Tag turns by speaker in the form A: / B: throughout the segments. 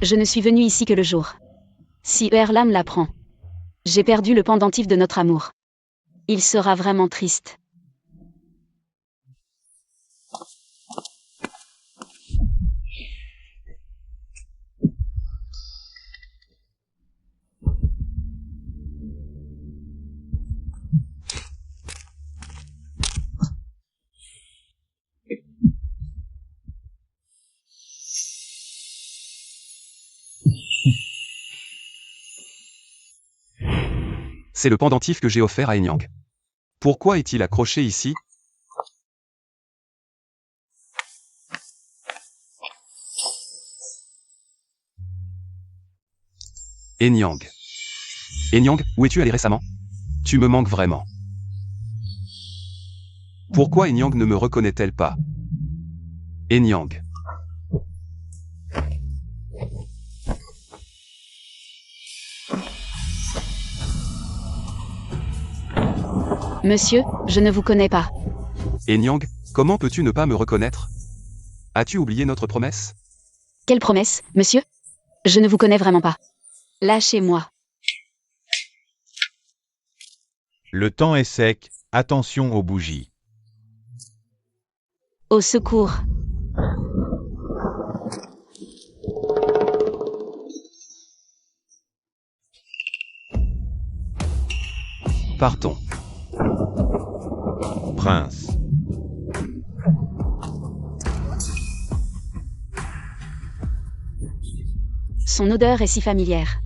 A: Je ne suis venue ici que le jour. Si Erlam l'apprend, j'ai perdu le pendentif de notre amour. Il sera vraiment triste.
B: C'est le pendentif que j'ai offert à Enyang. Pourquoi est-il accroché ici? Enyang. Enyang, où es-tu allé récemment? Tu me manques vraiment. Pourquoi Enyang ne me reconnaît-elle pas? Enyang.
A: Monsieur, je ne vous connais pas.
B: Enyang, comment peux-tu ne pas me reconnaître? As-tu oublié notre promesse?
A: Quelle promesse, monsieur? Je ne vous connais vraiment pas. Lâchez-moi.
C: Le temps est sec, attention aux bougies.
A: Au secours.
B: Partons.
C: Prince.
A: Son odeur est si familière.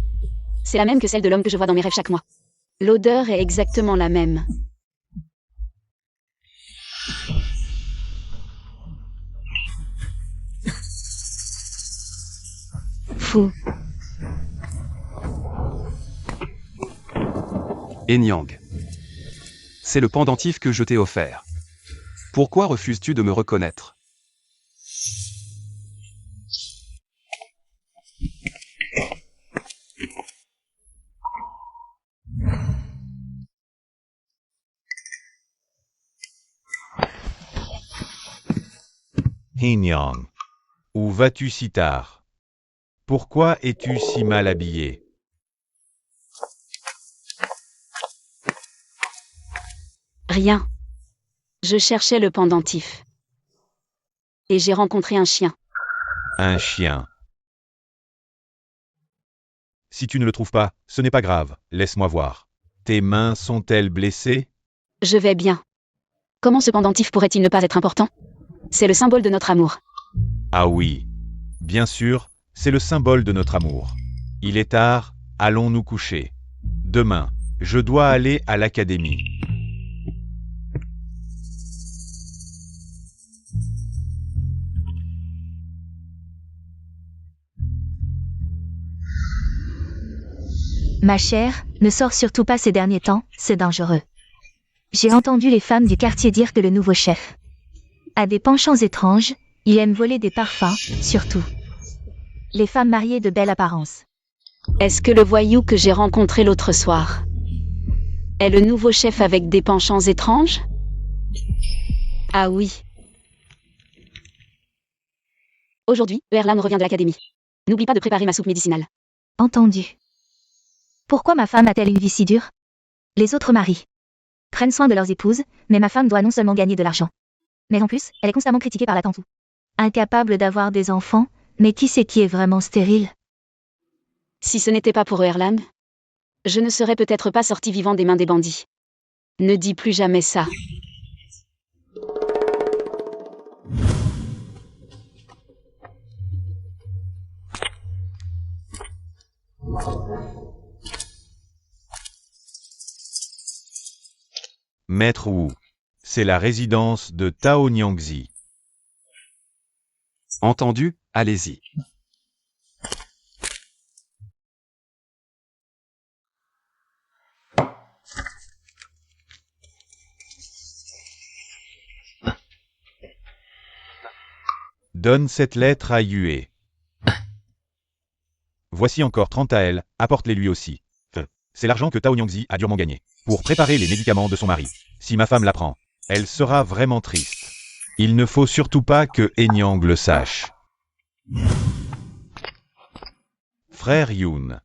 A: C'est la même que celle de l'homme que je vois dans mes rêves chaque mois. L'odeur est exactement la même. Fou.
B: Enyang. C'est le pendentif que je t'ai offert. Pourquoi refuses-tu de me reconnaître?
C: Enyang. Où vas-tu si tard? Pourquoi es-tu si mal habillé?
A: Rien. Je cherchais le pendentif. Et j'ai rencontré un chien.
C: Un chien. Si tu ne le trouves pas, ce n'est pas grave, laisse-moi voir. Tes mains sont-elles blessées?
A: Je vais bien. Comment ce pendentif pourrait-il ne pas être important? C'est le symbole de notre amour.
C: Ah oui. Bien sûr, c'est le symbole de notre amour. Il est tard, allons nous coucher. Demain, je dois aller à l'académie.
D: Ma chère, ne sors surtout pas ces derniers temps, c'est dangereux. J'ai entendu les femmes du quartier dire que le nouveau chef a des penchants étranges, il aime voler des parfums, surtout les femmes mariées de belle apparence.
A: Est-ce que le voyou que j'ai rencontré l'autre soir est le nouveau chef avec des penchants étranges? Ah oui. Aujourd'hui, Erlam revient de l'académie. N'oublie pas de préparer ma soupe médicinale.
D: Entendu. Pourquoi ma femme a-t-elle une vie si dure? Les autres maris prennent soin de leurs épouses, mais ma femme doit non seulement gagner de l'argent, mais en plus, elle est constamment critiquée par la tantou. Incapable d'avoir des enfants, mais qui c'est qui est vraiment stérile?
A: Si ce n'était pas pour Erlam, je ne serais peut-être pas sorti vivant des mains des bandits. Ne dis plus jamais ça.
C: Maître Wu. C'est la résidence de Tao Nyangzi.
B: Entendu, allez-y.
C: Donne cette lettre à Yue. Voici encore 30 à elle, apporte-les lui aussi. C'est l'argent que Tao Nyangzi a durement gagné pour préparer les médicaments de son mari. Si ma femme l'apprend, elle sera vraiment triste. Il ne faut surtout pas que Enyang le sache. Frère Yoon.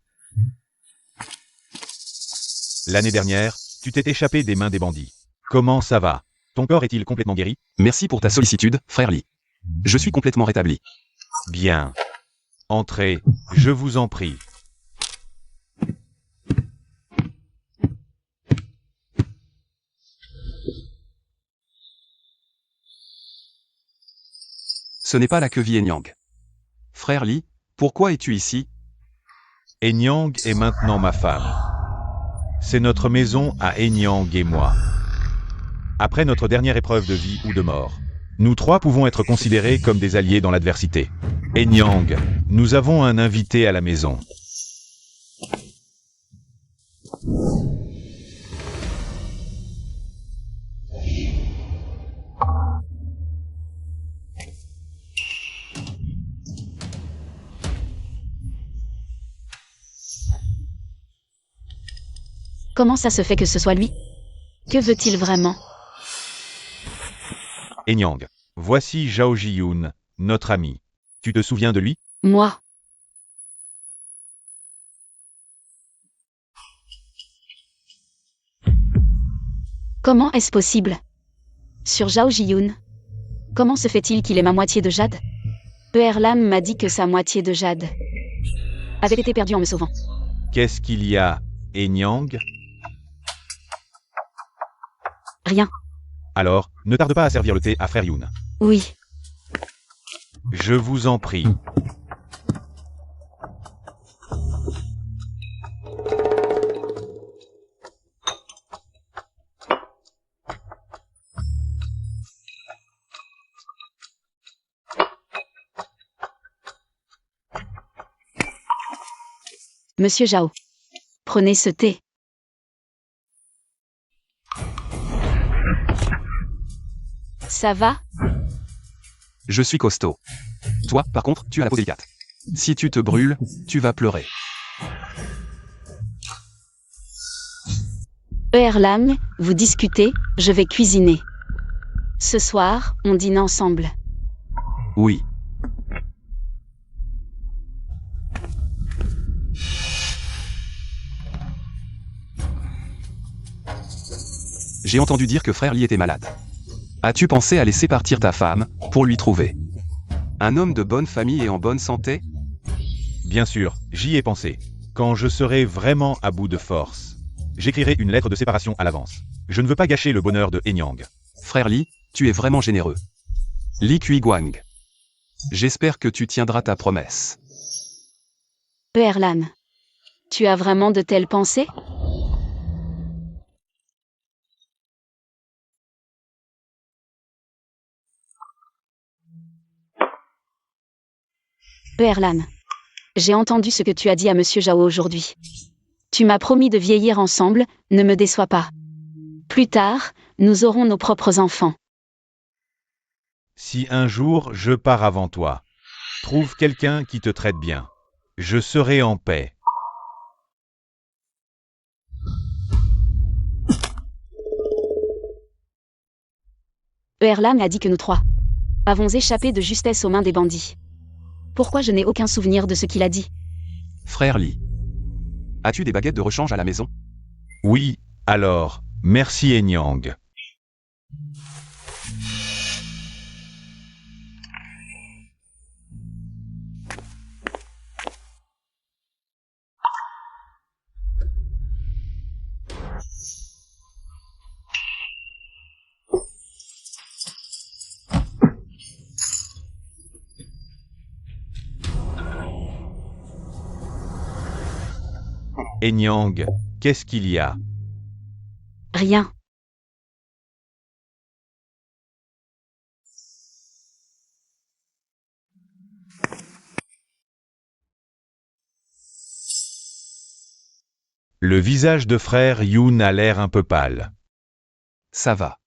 C: L'année dernière, tu t'es échappé des mains des bandits. Comment ça va? Ton corps est-il complètement guéri?
B: Merci pour ta sollicitude, frère Lee. Je suis complètement rétabli.
C: Bien. Entrez, je vous en prie.
B: Ce n'est pas la quevie Enyang. Frère Lee, pourquoi es-tu ici?
C: Enyang est maintenant ma femme. C'est notre maison à Enyang et moi. Après notre dernière épreuve de vie ou de mort, nous trois pouvons être considérés comme des alliés dans l'adversité. Enyang, nous avons un invité à la maison.
A: Comment ça se fait que ce soit lui? Que veut-il vraiment?
C: Enyang, voici Zhao Ji-yoon, notre ami. Tu te souviens de lui?
A: Moi? Comment est-ce possible? Sur Zhao Ji-yoon? Comment se fait-il qu'il est ma moitié de jade? Erlam m'a dit que sa moitié de jade avait été perdue en me sauvant.
C: Qu'est-ce qu'il y a, Enyang?
A: Rien.
C: Alors, ne tarde pas à servir le thé à Frère Yoon.
A: Oui.
C: Je vous en prie.
A: Monsieur Zhao. Prenez ce thé. Ça va?
B: Je suis costaud. Toi, par contre, tu as la peau délicate. Si tu te brûles, tu vas pleurer.
A: Erlam, vous discutez, je vais cuisiner. Ce soir, on dîne ensemble.
B: Oui. J'ai entendu dire que frère Lee était malade. As-tu pensé à laisser partir ta femme, pour lui trouver un homme de bonne famille et en bonne santé?
C: Bien sûr, j'y ai pensé. Quand je serai vraiment à bout de force, j'écrirai une lettre de séparation à l'avance. Je ne veux pas gâcher le bonheur de Enyang.
B: Frère Lee, tu es vraiment généreux. Lee Kui-guang. J'espère que tu tiendras ta promesse.
A: Erlam. Tu as vraiment de telles pensées? Erlam. J'ai entendu ce que tu as dit à Monsieur Zhao aujourd'hui. Tu m'as promis de vieillir ensemble, ne me déçois pas. Plus tard, nous aurons nos propres enfants.
C: Si un jour je pars avant toi, trouve quelqu'un qui te traite bien. Je serai en paix.
A: Erlam a dit que nous trois avons échappé de justesse aux mains des bandits. Pourquoi je n'ai aucun souvenir de ce qu'il a dit?
B: Frère Lee. As-tu des baguettes de rechange à la maison?
C: Oui, alors, merci Enyang. Enyang, qu'est-ce qu'il y a?
A: Rien.
C: Le visage de frère Yoon a l'air un peu pâle.
B: Ça va.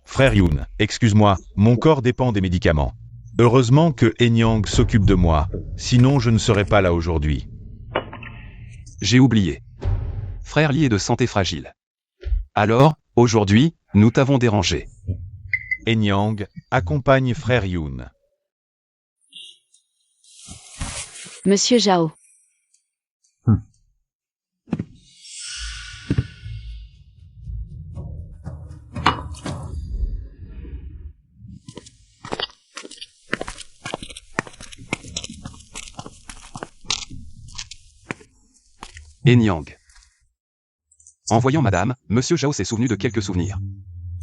C: Frère Yoon, excuse-moi, mon corps dépend des médicaments. Heureusement que Enyang s'occupe de moi, sinon je ne serais pas là aujourd'hui.
B: J'ai oublié. Frère Lee est de santé fragile. Alors, Aujourd'hui, nous t'avons dérangé.
C: Enyang accompagne frère Yoon.
A: Monsieur Zhao.
B: Enyang. En voyant madame, monsieur Zhao s'est souvenu de quelques souvenirs.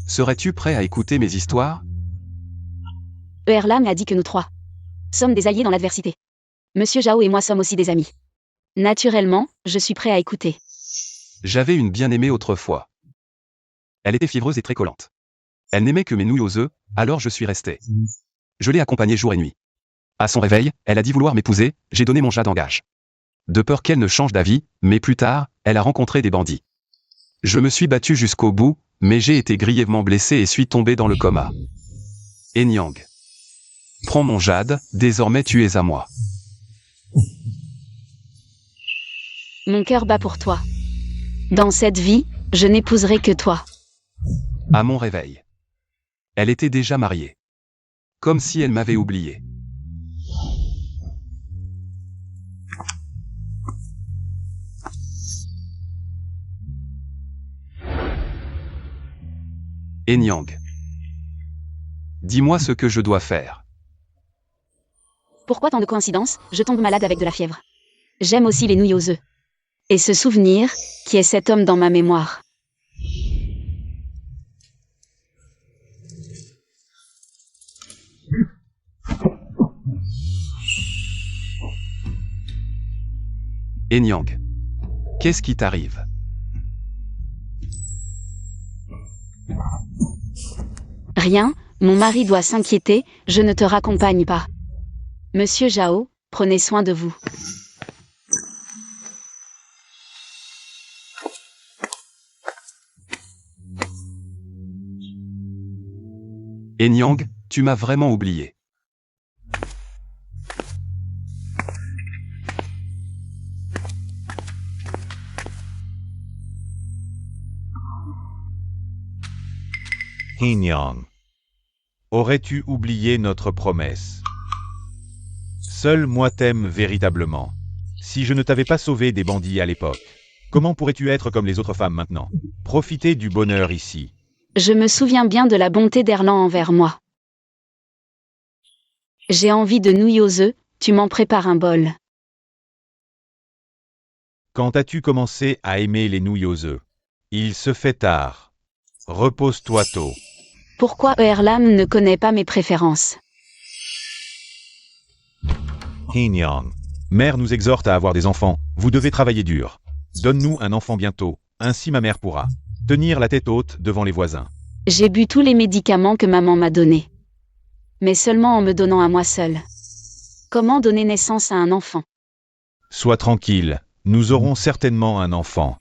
B: Serais-tu prêt à écouter mes histoires?
A: Lam a dit que nous trois sommes des alliés dans l'adversité. Monsieur Zhao et moi sommes aussi des amis. Naturellement, je suis prêt à écouter.
B: J'avais une bien-aimée autrefois. Elle était fiévreuse et très collante. Elle n'aimait que mes nouilles aux œufs, alors je suis resté. Je l'ai accompagnée jour et nuit. À son réveil, elle a dit vouloir m'épouser, j'ai donné mon jade en gage. De peur qu'elle ne change d'avis, mais plus tard, elle a rencontré des bandits. Je me suis battu jusqu'au bout, mais j'ai été grièvement blessé et suis tombé dans le coma. Enyang. Prends mon jade, désormais tu es à moi.
A: Mon cœur bat pour toi. Dans cette vie, je n'épouserai que toi.
B: À mon réveil. Elle était déjà mariée. Comme si elle m'avait oublié. Enyang. Dis-moi ce que je dois faire.
A: Pourquoi tant de coïncidences? Je tombe malade avec de la fièvre. J'aime aussi les nouilles aux œufs. Et ce souvenir, qui est cet homme dans ma mémoire.
B: Enyang. Qu'est-ce qui t'arrive?
A: Rien, mon mari doit s'inquiéter, je ne te raccompagne pas. Monsieur Zhao, prenez soin de vous.
B: Enyang, tu m'as vraiment oublié.
C: Enyang. Aurais-tu oublié notre promesse? Seul moi t'aime véritablement. Si je ne t'avais pas sauvé des bandits à l'époque, comment pourrais-tu être comme les autres femmes maintenant? Profiter du bonheur ici.
A: Je me souviens bien de la bonté d'Erlan envers moi. J'ai envie de nouilles aux œufs, tu m'en prépares un bol.
C: Quand as-tu commencé à aimer les nouilles aux œufs? Il se fait tard. Repose-toi tôt.
A: Pourquoi Lam ne connaît pas mes préférences?
C: Enyang. Mère nous exhorte à avoir des enfants, vous devez travailler dur. Donne-nous un enfant bientôt, ainsi ma mère pourra tenir la tête haute devant les voisins.
A: J'ai bu tous les médicaments que maman m'a donnés. Mais seulement en me donnant à moi seule. Comment donner naissance à un enfant?
C: Sois tranquille, nous aurons certainement un enfant.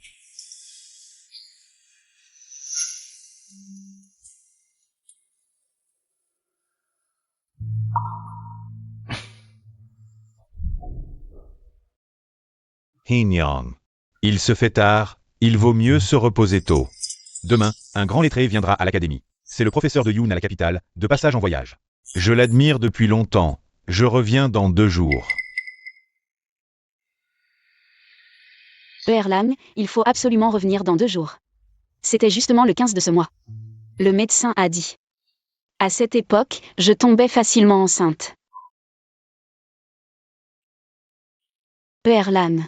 C: Enyang. Il se fait tard, il vaut mieux se reposer tôt. Demain, un grand lettré viendra à l'académie. C'est le professeur de Yoon à la capitale, de passage en voyage. Je l'admire depuis longtemps. Je reviens dans 2 jours.
A: Lam, il faut absolument revenir dans 2 jours. C'était justement le 15 de ce mois. Le médecin a dit. À cette époque, je tombais facilement enceinte. Lam.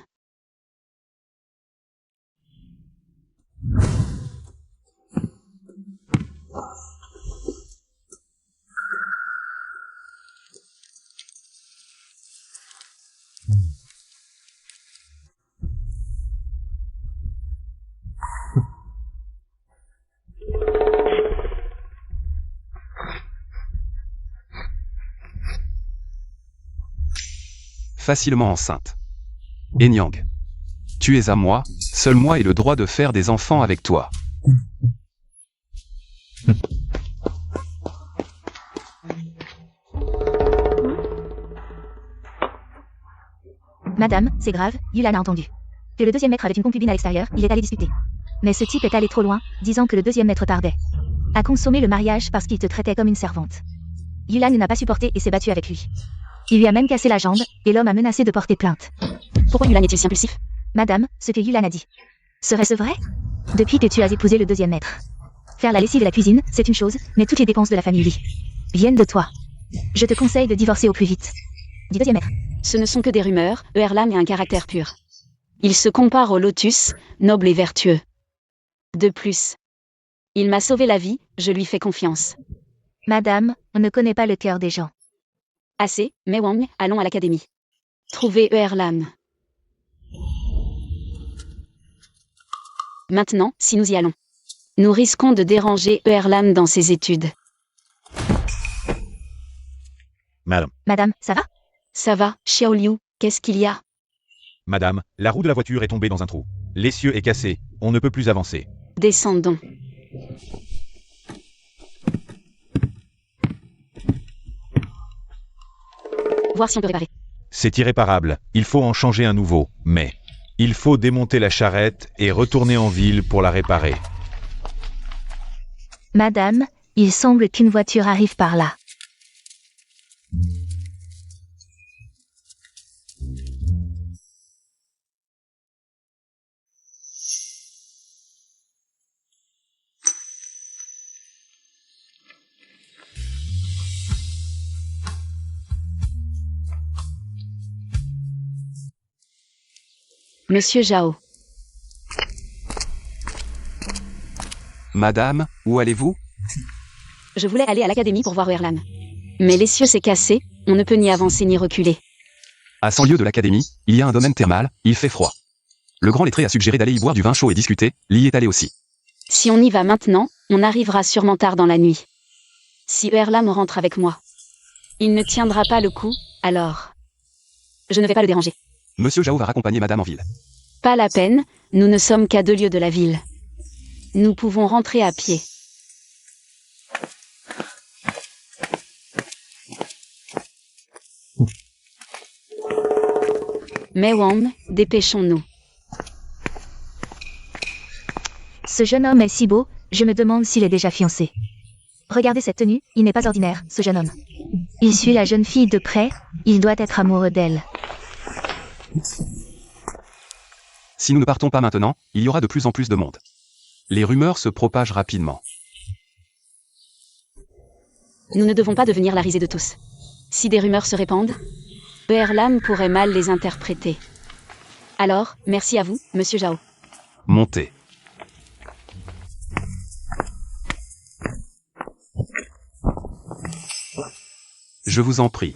B: Facilement enceinte. Enyang. Tu es à moi, seul moi ai le droit de faire des enfants avec toi.
D: Madame, c'est grave, Yulan a entendu. Que le 2e maître avait une concubine à l'extérieur, il est allé discuter. Mais ce type est allé trop loin, disant que le deuxième maître tardait à consommer le mariage parce qu'il te traitait comme une servante. Yulan n'a pas supporté et s'est battu avec lui. Il lui a même cassé la jambe, et l'homme a menacé de porter plainte.
A: Pourquoi Yulan est-il si impulsif?
D: Madame, ce que Yulan a dit. Serait-ce vrai? Depuis que tu as épousé le deuxième maître. Faire la lessive et la cuisine, c'est une chose, mais toutes les dépenses de la famille Lee viennent de toi. Je te conseille de divorcer au plus vite. Dit deuxième maître.
A: Ce ne sont que des rumeurs, Erlam a un caractère pur. Il se compare au lotus, noble et vertueux. De plus, il m'a sauvé la vie, je lui fais confiance.
D: Madame, on ne connaît pas le cœur des gens.
A: Assez, Mei Wang, allons à l'académie. Trouvez Erlam. Maintenant, si nous y allons, nous risquons de déranger Erlam dans ses études.
C: Madame.
D: Madame, ça va?
A: Ça va, Xiaoliu, qu'est-ce qu'il y a?
C: Madame, la roue de la voiture est tombée dans un trou. L'essieu est cassé, on ne peut plus avancer.
A: Descendons. Voir si on peut réparer.
C: C'est irréparable, il faut en changer un nouveau, mais il faut démonter la charrette et retourner en ville pour la réparer.
D: Madame, il semble qu'une voiture arrive par là.
A: Monsieur Zhao.
B: Madame, où allez-vous?
A: Je voulais aller à l'académie pour voir Erlam. Mais l'essieu s'est cassé, on ne peut ni avancer ni reculer.
B: À 100 lieues de l'académie, il y a un domaine thermal, il fait froid. Le grand lettré a suggéré d'aller y boire du vin chaud et discuter, Lee est allé aussi.
A: Si on y va maintenant, on arrivera sûrement tard dans la nuit. Si Erlam rentre avec moi, il ne tiendra pas le coup, alors je ne vais pas le déranger.
B: Monsieur Zhao va raccompagner madame en ville.
A: Pas la peine, nous ne sommes qu'à 2 lieues de la ville. Nous pouvons rentrer à pied. Mei Wang, dépêchons-nous.
D: Ce jeune homme est si beau, je me demande s'il est déjà fiancé. Regardez cette tenue, il n'est pas ordinaire, ce jeune homme. Il suit la jeune fille de près, il doit être amoureux d'elle.
B: Si nous ne partons pas maintenant, il y aura de plus en plus de monde. Les rumeurs se propagent rapidement.
A: Nous ne devons pas devenir la risée de tous. Si des rumeurs se répandent, Erlam pourrait mal les interpréter. Alors, merci à vous, Monsieur Zhao.
B: Montez. Je vous en prie.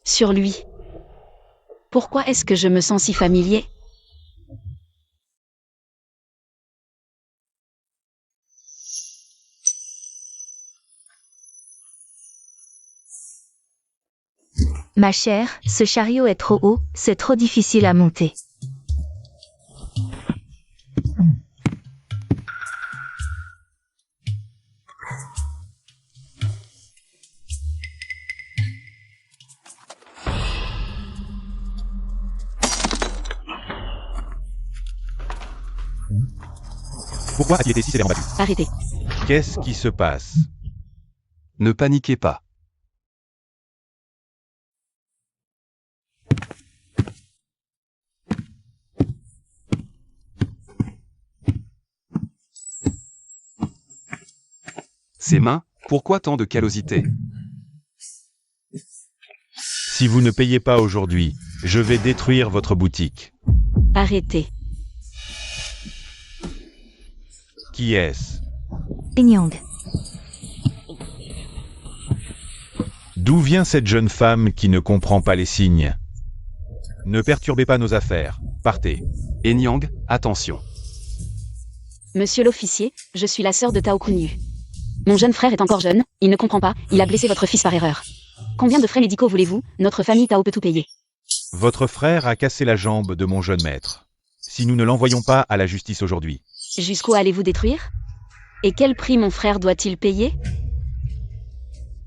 A: Sur lui. Pourquoi est-ce que je me sens si familier?
D: Ma chère, ce chariot est trop haut, c'est trop difficile à monter.
C: Pourquoi a-t-il été si sévèrement battu?
A: Arrêtez.
C: Qu'est-ce qui se passe?
B: Ne paniquez pas. Ses mains, pourquoi tant de callosité?
C: Si vous ne payez pas aujourd'hui, je vais détruire votre boutique.
A: Arrêtez.
C: Qui est-ce?
D: Enyang.
C: D'où vient cette jeune femme qui ne comprend pas les signes? Ne perturbez pas nos affaires. Partez.
B: Enyang, attention.
A: Monsieur l'officier, je suis la sœur de Tao Kunyu. Mon jeune frère est encore jeune, il ne comprend pas, il a blessé votre fils par erreur. Combien de frais médicaux voulez-vous? Notre famille Tao peut tout payer.
C: Votre frère a cassé la jambe de mon jeune maître. Si nous ne l'envoyons pas à la justice aujourd'hui.
A: Jusqu'où allez-vous détruire? Et quel prix mon frère doit-il payer?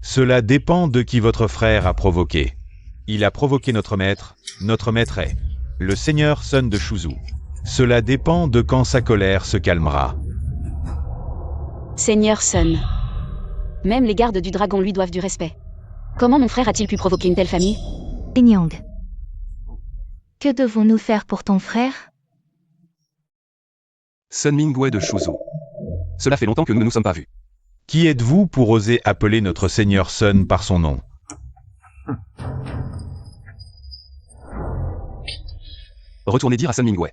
C: Cela dépend de qui votre frère a provoqué. Il a provoqué notre maître est le seigneur Sun de Shuzu. Cela dépend de quand sa colère se calmera.
A: Seigneur Sun. Même les gardes du dragon lui doivent du respect. Comment mon frère a-t-il pu provoquer une telle famille?
D: Enyang. Que devons-nous faire pour ton frère?
B: Sun Mingwei de Shuzu. Cela fait longtemps que nous ne nous sommes pas vus.
C: Qui êtes-vous pour oser appeler notre seigneur Sun par son nom?
B: Retournez dire à Sun Mingwei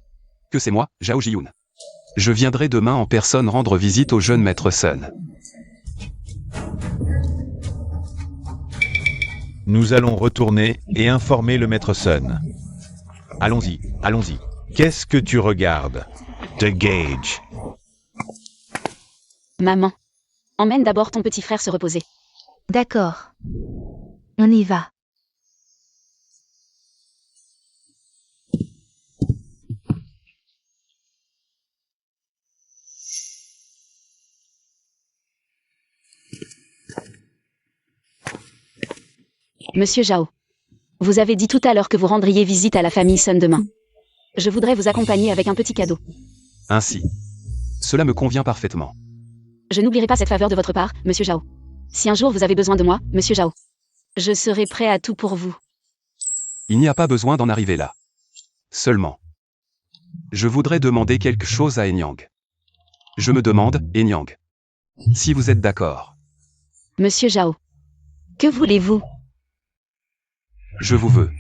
B: que c'est moi, Zhao Jiyun. Je viendrai demain en personne rendre visite au jeune maître Sun.
C: Nous allons retourner et informer le maître Sun. Allons-y, allons-y. Qu'est-ce que tu regardes? The Gage.
A: Maman. Emmène d'abord ton petit frère se reposer.
D: D'accord. On y va.
A: Monsieur Zhao. Vous avez dit tout à l'heure que vous rendriez visite à la famille Sun demain. Je voudrais vous accompagner avec un petit cadeau.
B: Ainsi. Cela me convient parfaitement.
A: Je n'oublierai pas cette faveur de votre part, Monsieur Zhao. Si un jour vous avez besoin de moi, Monsieur Zhao, je serai prêt à tout pour vous.
B: Il n'y a pas besoin d'en arriver là. Seulement. Je voudrais demander quelque chose à Enyang. Je me demande, Enyang, si vous êtes d'accord.
A: Monsieur Zhao. Que voulez-vous?
B: Je vous veux.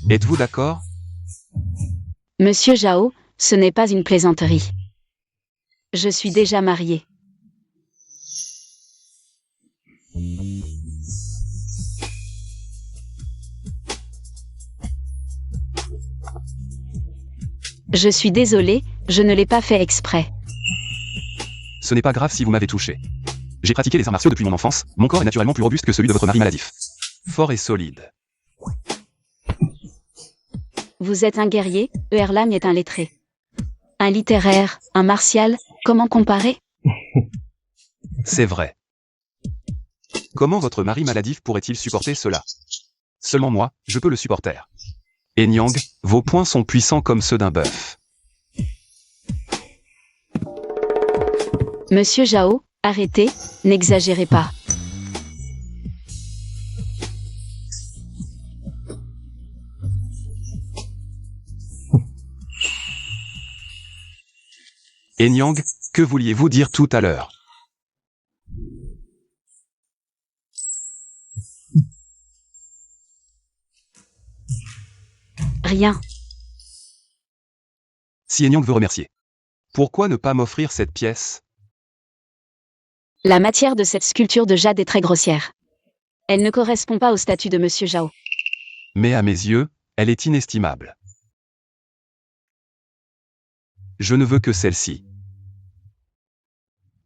B: Êtes-vous d'accord?
A: Monsieur Zhao, ce n'est pas une plaisanterie. Je suis déjà mariée. Je suis désolée, je ne l'ai pas fait exprès.
B: Ce n'est pas grave si vous m'avez touché. J'ai pratiqué les arts martiaux depuis mon enfance, mon corps est naturellement plus robuste que celui de votre mari maladif. Fort et solide.
A: Vous êtes un guerrier, Erlam est un lettré. Un littéraire, un martial, comment comparer?
B: C'est vrai. Comment votre mari maladif pourrait-il supporter cela? Seulement moi, je peux le supporter. Enyang, vos poings sont puissants comme ceux d'un bœuf.
A: Monsieur Zhao, arrêtez, n'exagérez pas.
B: Enyang, que vouliez-vous dire tout à l'heure?
A: Rien.
B: Si Enyang veut remercier, pourquoi ne pas m'offrir cette pièce?
A: La matière de cette sculpture de jade est très grossière. Elle ne correspond pas au statut de Monsieur Zhao.
B: Mais à mes yeux, elle est inestimable. Je ne veux que celle-ci.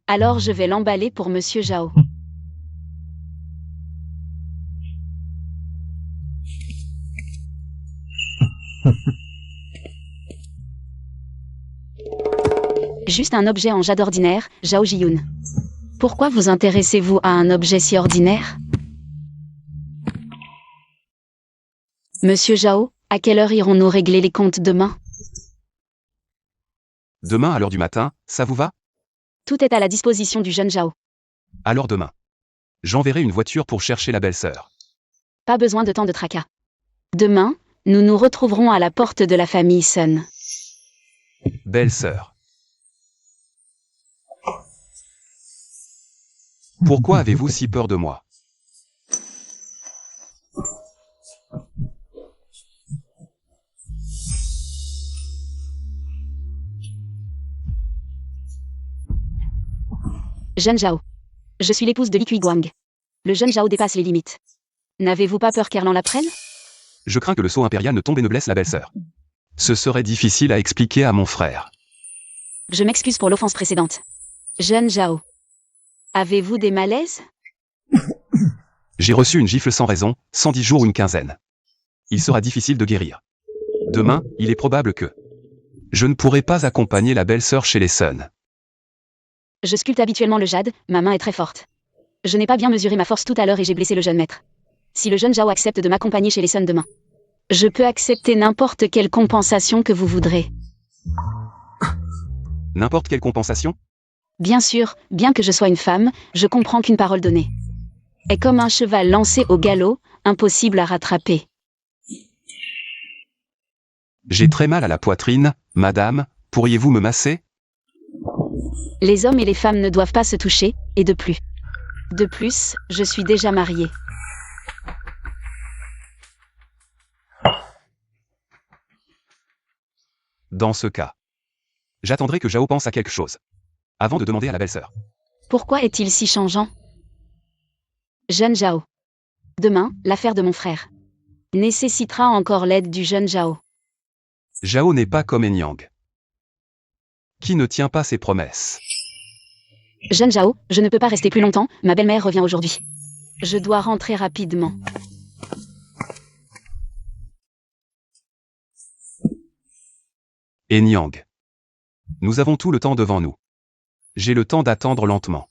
A: Alors je vais l'emballer pour Monsieur Zhao. Juste un objet en jade ordinaire, Zhao Jiyun. Pourquoi vous intéressez-vous à un objet si ordinaire? Monsieur Zhao, à quelle heure irons-nous régler les comptes demain?
B: Demain à l'heure du matin, ça vous va?
A: Tout est à la disposition du jeune Zhao.
B: Alors demain. J'enverrai une voiture pour chercher la belle-sœur.
A: Pas besoin de tant de tracas. Demain, nous nous retrouverons à la porte de la famille Sun.
B: Belle-sœur. Pourquoi avez-vous si peur de moi?
A: Jeune Zhao. Je suis l'épouse de Li Guang. Le jeune Zhao dépasse les limites. N'avez-vous pas peur qu'Erlan l'apprenne?
B: Je crains que le sceau impérial ne tombe et ne blesse la belle-sœur. Ce serait difficile à expliquer à mon frère.
A: Je m'excuse pour l'offense précédente. Jeune Zhao. Avez-vous des malaises?
B: J'ai reçu une gifle sans raison, 110 jours ou une quinzaine. Il sera difficile de guérir. Demain, il est probable que je ne pourrai pas accompagner la belle-sœur chez les Sun.
A: Je sculpte habituellement le jade, ma main est très forte. Je n'ai pas bien mesuré ma force tout à l'heure et j'ai blessé le jeune maître. Si le jeune Zhao accepte de m'accompagner chez les Sun demain, je peux accepter n'importe quelle compensation que vous voudrez.
B: N'importe quelle compensation?
A: Bien sûr, bien que je sois une femme, je comprends qu'une parole donnée est comme un cheval lancé au galop, impossible à rattraper.
B: J'ai très mal à la poitrine, madame, pourriez-vous me masser?
A: Les hommes et les femmes ne doivent pas se toucher, et de plus. De plus, je suis déjà mariée.
B: Dans ce cas, j'attendrai que Zhao pense à quelque chose, avant de demander à la belle-sœur.
A: Pourquoi est-il si changeant? Jeune Zhao. Demain, l'affaire de mon frère nécessitera encore l'aide du jeune Zhao.
B: Zhao n'est pas comme Enyang, qui ne tient pas ses promesses.
A: Jeune Zhao, je ne peux pas rester plus longtemps, ma belle-mère revient aujourd'hui. Je dois rentrer rapidement.
B: Enyang. Nous avons tout le temps devant nous. J'ai le temps d'attendre lentement.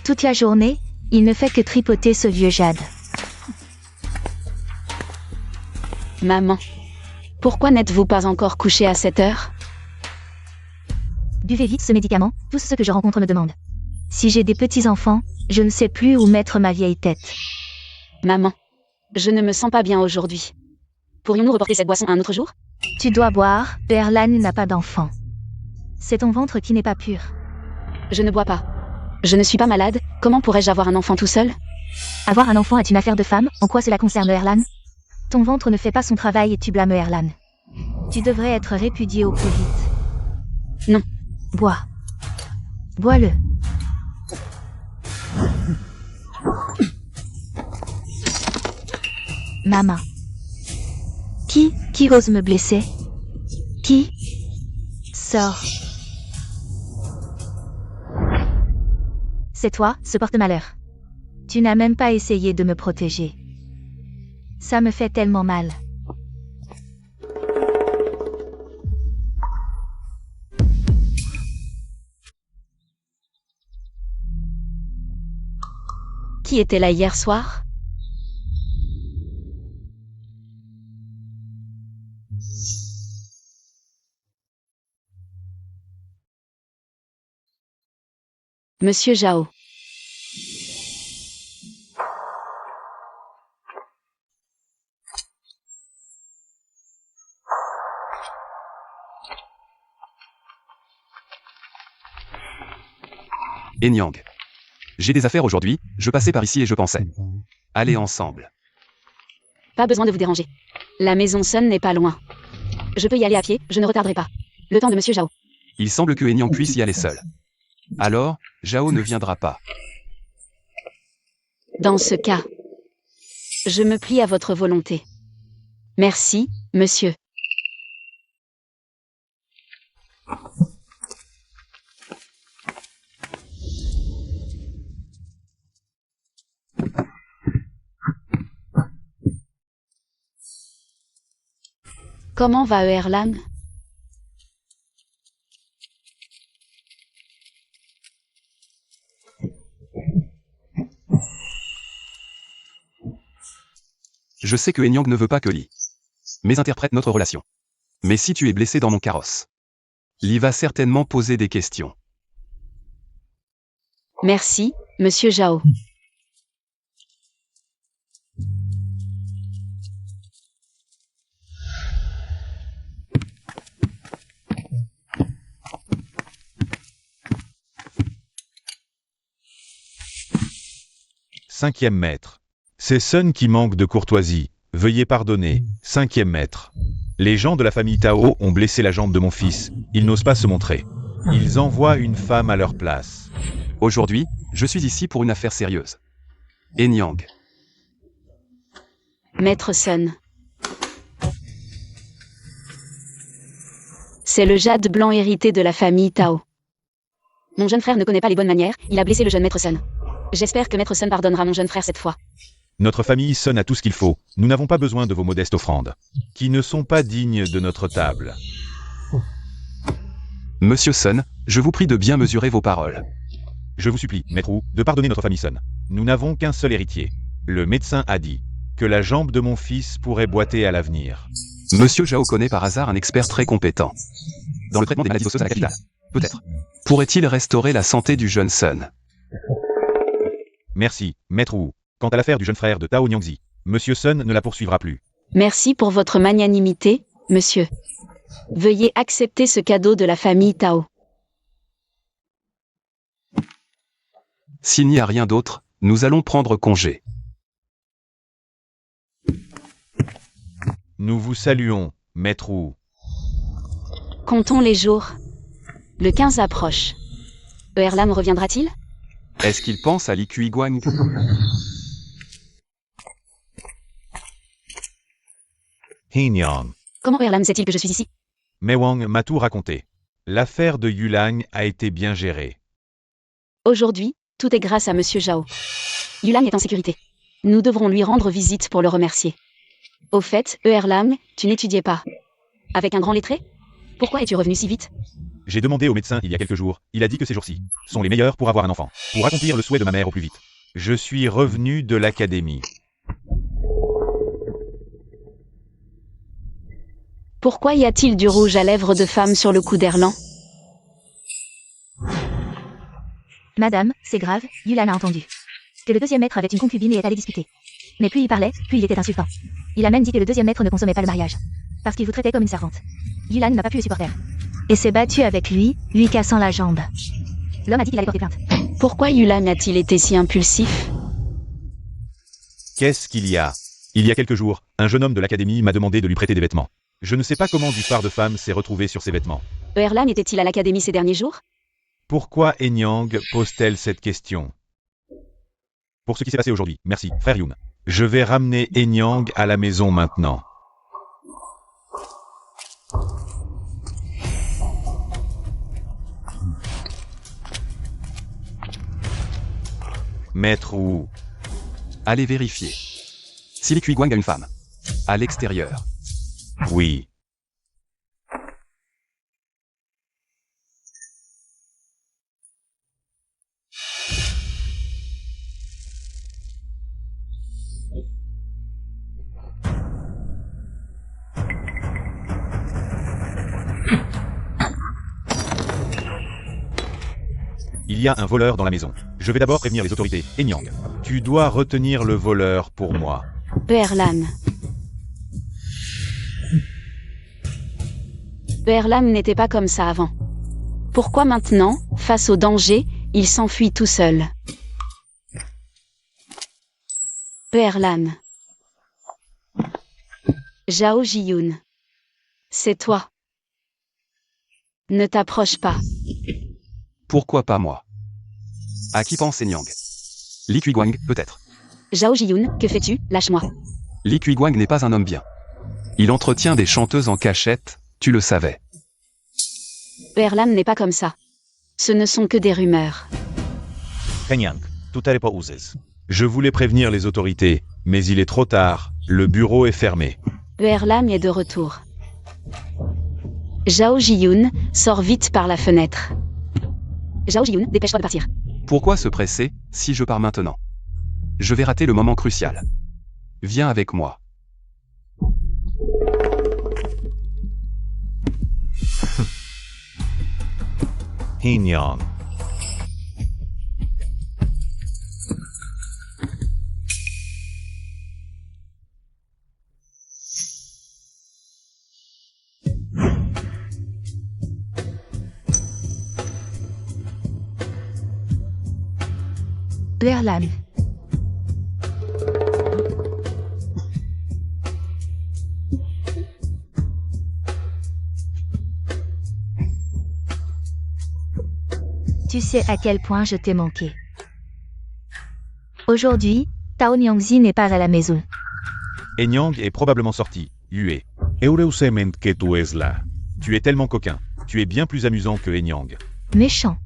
D: Toute la journée, il ne fait que tripoter ce vieux jade.
A: Maman. Pourquoi n'êtes-vous pas encore couchée à cette heure?
D: Buvez vite ce médicament, tout ce que je rencontre me demande. Si j'ai des petits-enfants, je ne sais plus où mettre ma vieille tête.
A: Maman. Je ne me sens pas bien aujourd'hui. Pourrions-nous reporter cette boisson à un autre jour?
D: Tu dois boire, Erlan n'a pas d'enfant. C'est ton ventre qui n'est pas pur.
A: Je ne bois pas. Je ne suis pas malade, comment pourrais-je avoir un enfant tout seul?
D: Avoir un enfant est une affaire de femme, en quoi cela concerne Erlan? Ton ventre ne fait pas son travail et tu blâmes Erlan. Tu devrais être répudié au plus vite.
A: Non.
D: Bois. Bois-le. Maman. Qui ose me blesser? Qui? Sors. C'est toi, ce porte-malheur. Tu n'as même pas essayé de me protéger. Ça me fait tellement mal.
A: Qui était là hier soir? Monsieur Zhao.
B: Enyang. J'ai des affaires aujourd'hui, je passais par ici et je pensais. Allez ensemble.
A: Pas besoin de vous déranger. La maison Sun n'est pas loin. Je peux y aller à pied, je ne retarderai pas. Le temps de Monsieur Zhao.
B: Il semble que Enyang puisse y aller seul. Alors, Zhao ne viendra pas.
A: Dans ce cas, je me plie à votre volonté. Merci, monsieur. Comment va Erlan?
B: Je sais que Enyang ne veut pas que Li mésinterprète notre relation. Mais si tu es blessé dans mon carrosse, Li va certainement poser des questions.
A: Merci, monsieur Zhao.
C: Cinquième maître. C'est Sun qui manque de courtoisie. Veuillez pardonner. Cinquième maître. Les gens de la famille Tao ont blessé la jambe de mon fils. Ils n'osent pas se montrer. Ils envoient une femme à leur place.
B: Aujourd'hui, je suis ici pour une affaire sérieuse. Enyang.
A: Maître Sun. C'est le jade blanc hérité de la famille Tao. Mon jeune frère ne connaît pas les bonnes manières, il a blessé le jeune Maître Sun. J'espère que Maître Sun pardonnera mon jeune frère cette fois.
C: Notre famille Sun a tout ce qu'il faut. Nous n'avons pas besoin de vos modestes offrandes, qui ne sont pas dignes de notre table.
B: Monsieur Sun, je vous prie de bien mesurer vos paroles.
C: Je vous supplie, Maître Wu, de pardonner notre famille Sun. Nous n'avons qu'un seul héritier. Le médecin a dit que la jambe de mon fils pourrait boiter à l'avenir.
B: Monsieur Zhao connaît par hasard un expert très compétent dans le traitement des maladies osseuses à la capitale. Peut-être. Pourrait-il restaurer la santé du jeune Sun?
C: Merci, Maître Wu. Quant à l'affaire du jeune frère de Tao Nyangzi, Monsieur Sun ne la poursuivra plus.
A: Merci pour votre magnanimité, monsieur. Veuillez accepter ce cadeau de la famille Tao.
B: S'il n'y a rien d'autre, nous allons prendre congé.
C: Nous vous saluons, Maître Wu.
A: Comptons les jours. Le 15 approche. Erlam reviendra-t-il?
B: Est-ce qu'il pense à Li Kuiguang?
C: Hinyang.
A: Comment Erlam sait-il que je suis ici?
C: Mei Wang m'a tout raconté. L'affaire de Yulang a été bien gérée.
A: Aujourd'hui, tout est grâce à monsieur Zhao. Yulang est en sécurité. Nous devrons lui rendre visite pour le remercier. Au fait, Erlam, tu n'étudiais pas. Avec un grand lettré? Pourquoi es-tu revenu si vite?
C: J'ai demandé au médecin il y a quelques jours, il a dit que ces jours-ci sont les meilleurs pour avoir un enfant, pour accomplir le souhait de ma mère au plus vite. Je suis revenu de l'académie.
A: Pourquoi y a-t-il du rouge à lèvres de femme sur le cou d'Erlan?
D: Madame, c'est grave, Yulan a entendu. Que le deuxième maître avait une concubine et est allé discuter. Mais plus il parlait, plus il était insultant. Il a même dit que le deuxième maître ne consommait pas le mariage. Parce qu'il vous traitait comme une servante. Yulan n'a pas pu le supporter. Et s'est battu avec lui cassant la jambe. L'homme a dit qu'il allait porter plainte.
A: Pourquoi Yulan a-t-il été si impulsif?
C: Qu'est-ce qu'il y a? Il y a quelques jours, un jeune homme de l'académie m'a demandé de lui prêter des vêtements. Je ne sais pas comment du phare de femme s'est retrouvé sur ses vêtements.
A: Erlan était-il à l'académie ces derniers jours?
C: Pourquoi Enyang pose-t-elle cette question? Pour ce qui s'est passé aujourd'hui, merci, frère Yoon. Je vais ramener Enyang à la maison maintenant. Maître Wu.
B: Allez vérifier. Si Li Kuiguang a une femme. À l'extérieur.
C: Oui. Il y a un voleur dans la maison. Je vais d'abord prévenir les autorités. Enyang, tu dois retenir le voleur pour moi.
A: Erlan. Erlan n'était pas comme ça avant. Pourquoi maintenant, face au danger, il s'enfuit tout seul? Erlan. Zhao Jiyun. C'est toi. Ne t'approche pas.
B: Pourquoi pas moi? À qui pense Enyang? Li Kuiguang, peut-être.
A: Zhao Jiyun, que fais-tu? Lâche-moi.
B: Li Kuiguang n'est pas un homme bien. Il entretient des chanteuses en cachette, tu le savais.
A: Erlan n'est pas comme ça. Ce ne sont que des rumeurs.
C: Enyang, tout n'est pas osé. Je voulais prévenir les autorités, mais il est trop tard. Le bureau est fermé.
A: Erlan est de retour. Zhao Jiyun sort vite par la fenêtre. Zhao Jiyun, dépêche-toi de partir.
B: Pourquoi se presser, si je pars maintenant? Je vais rater le moment crucial. Viens avec moi.
C: Enyang.
D: Erlan. Tu sais à quel point je t'ai manqué. Aujourd'hui, Tao Nyangzi n'est pas à la maison.
C: Enyang est probablement sorti. Yue. Heureusement que tu es là. Tu es tellement coquin. Tu es bien plus amusant que Enyang.
D: Méchant.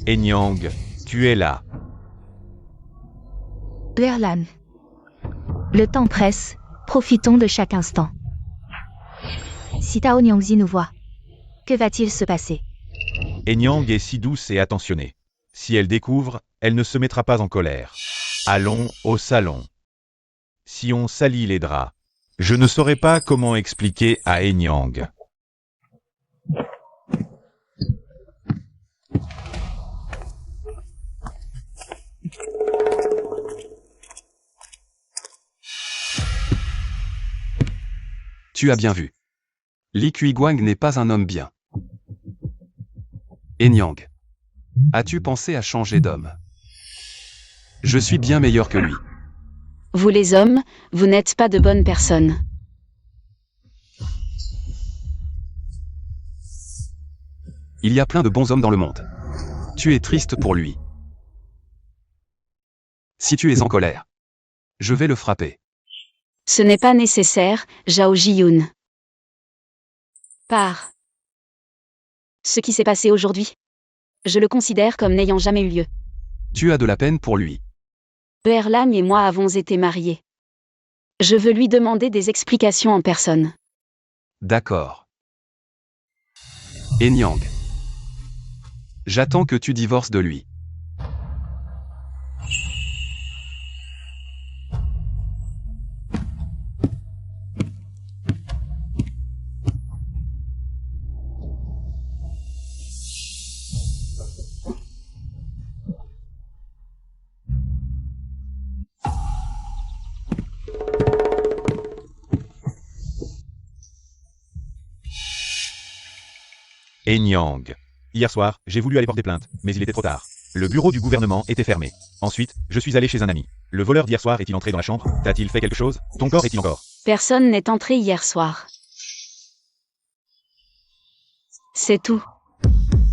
C: Enyang, tu es là.
D: Erlan. Le temps presse, profitons de chaque instant. Si Tao Nyongzi nous voit, que va-t-il se passer?
C: Enyang est si douce et attentionnée. Si elle découvre, elle ne se mettra pas en colère. Allons au salon. Si on salit les draps, je ne saurais pas comment expliquer à Enyang.
B: Tu as bien vu. Li Kuiguang n'est pas un homme bien. Enyang. As-tu pensé à changer d'homme? Je suis bien meilleur que lui.
A: Vous les hommes, vous n'êtes pas de bonnes personnes.
B: Il y a plein de bons hommes dans le monde. Tu es triste pour lui. Si tu es en colère, je vais le frapper.
A: Ce n'est pas nécessaire, Zhao Jiyun. Par ce qui s'est passé aujourd'hui, je le considère comme n'ayant jamais eu lieu.
B: Tu as de la peine pour lui.
A: Erlam et moi avons été mariés. Je veux lui demander des explications en personne.
B: D'accord. Enyang. J'attends que tu divorces de lui.
C: Enyang. Hier soir, j'ai voulu aller porter plainte, mais il était trop tard. Le bureau du gouvernement était fermé. Ensuite, je suis allé chez un ami. Le voleur d'hier soir est-il entré dans la chambre? T'a-t-il fait quelque chose? Ton corps est-il encore?
A: Personne n'est entré hier soir. C'est tout.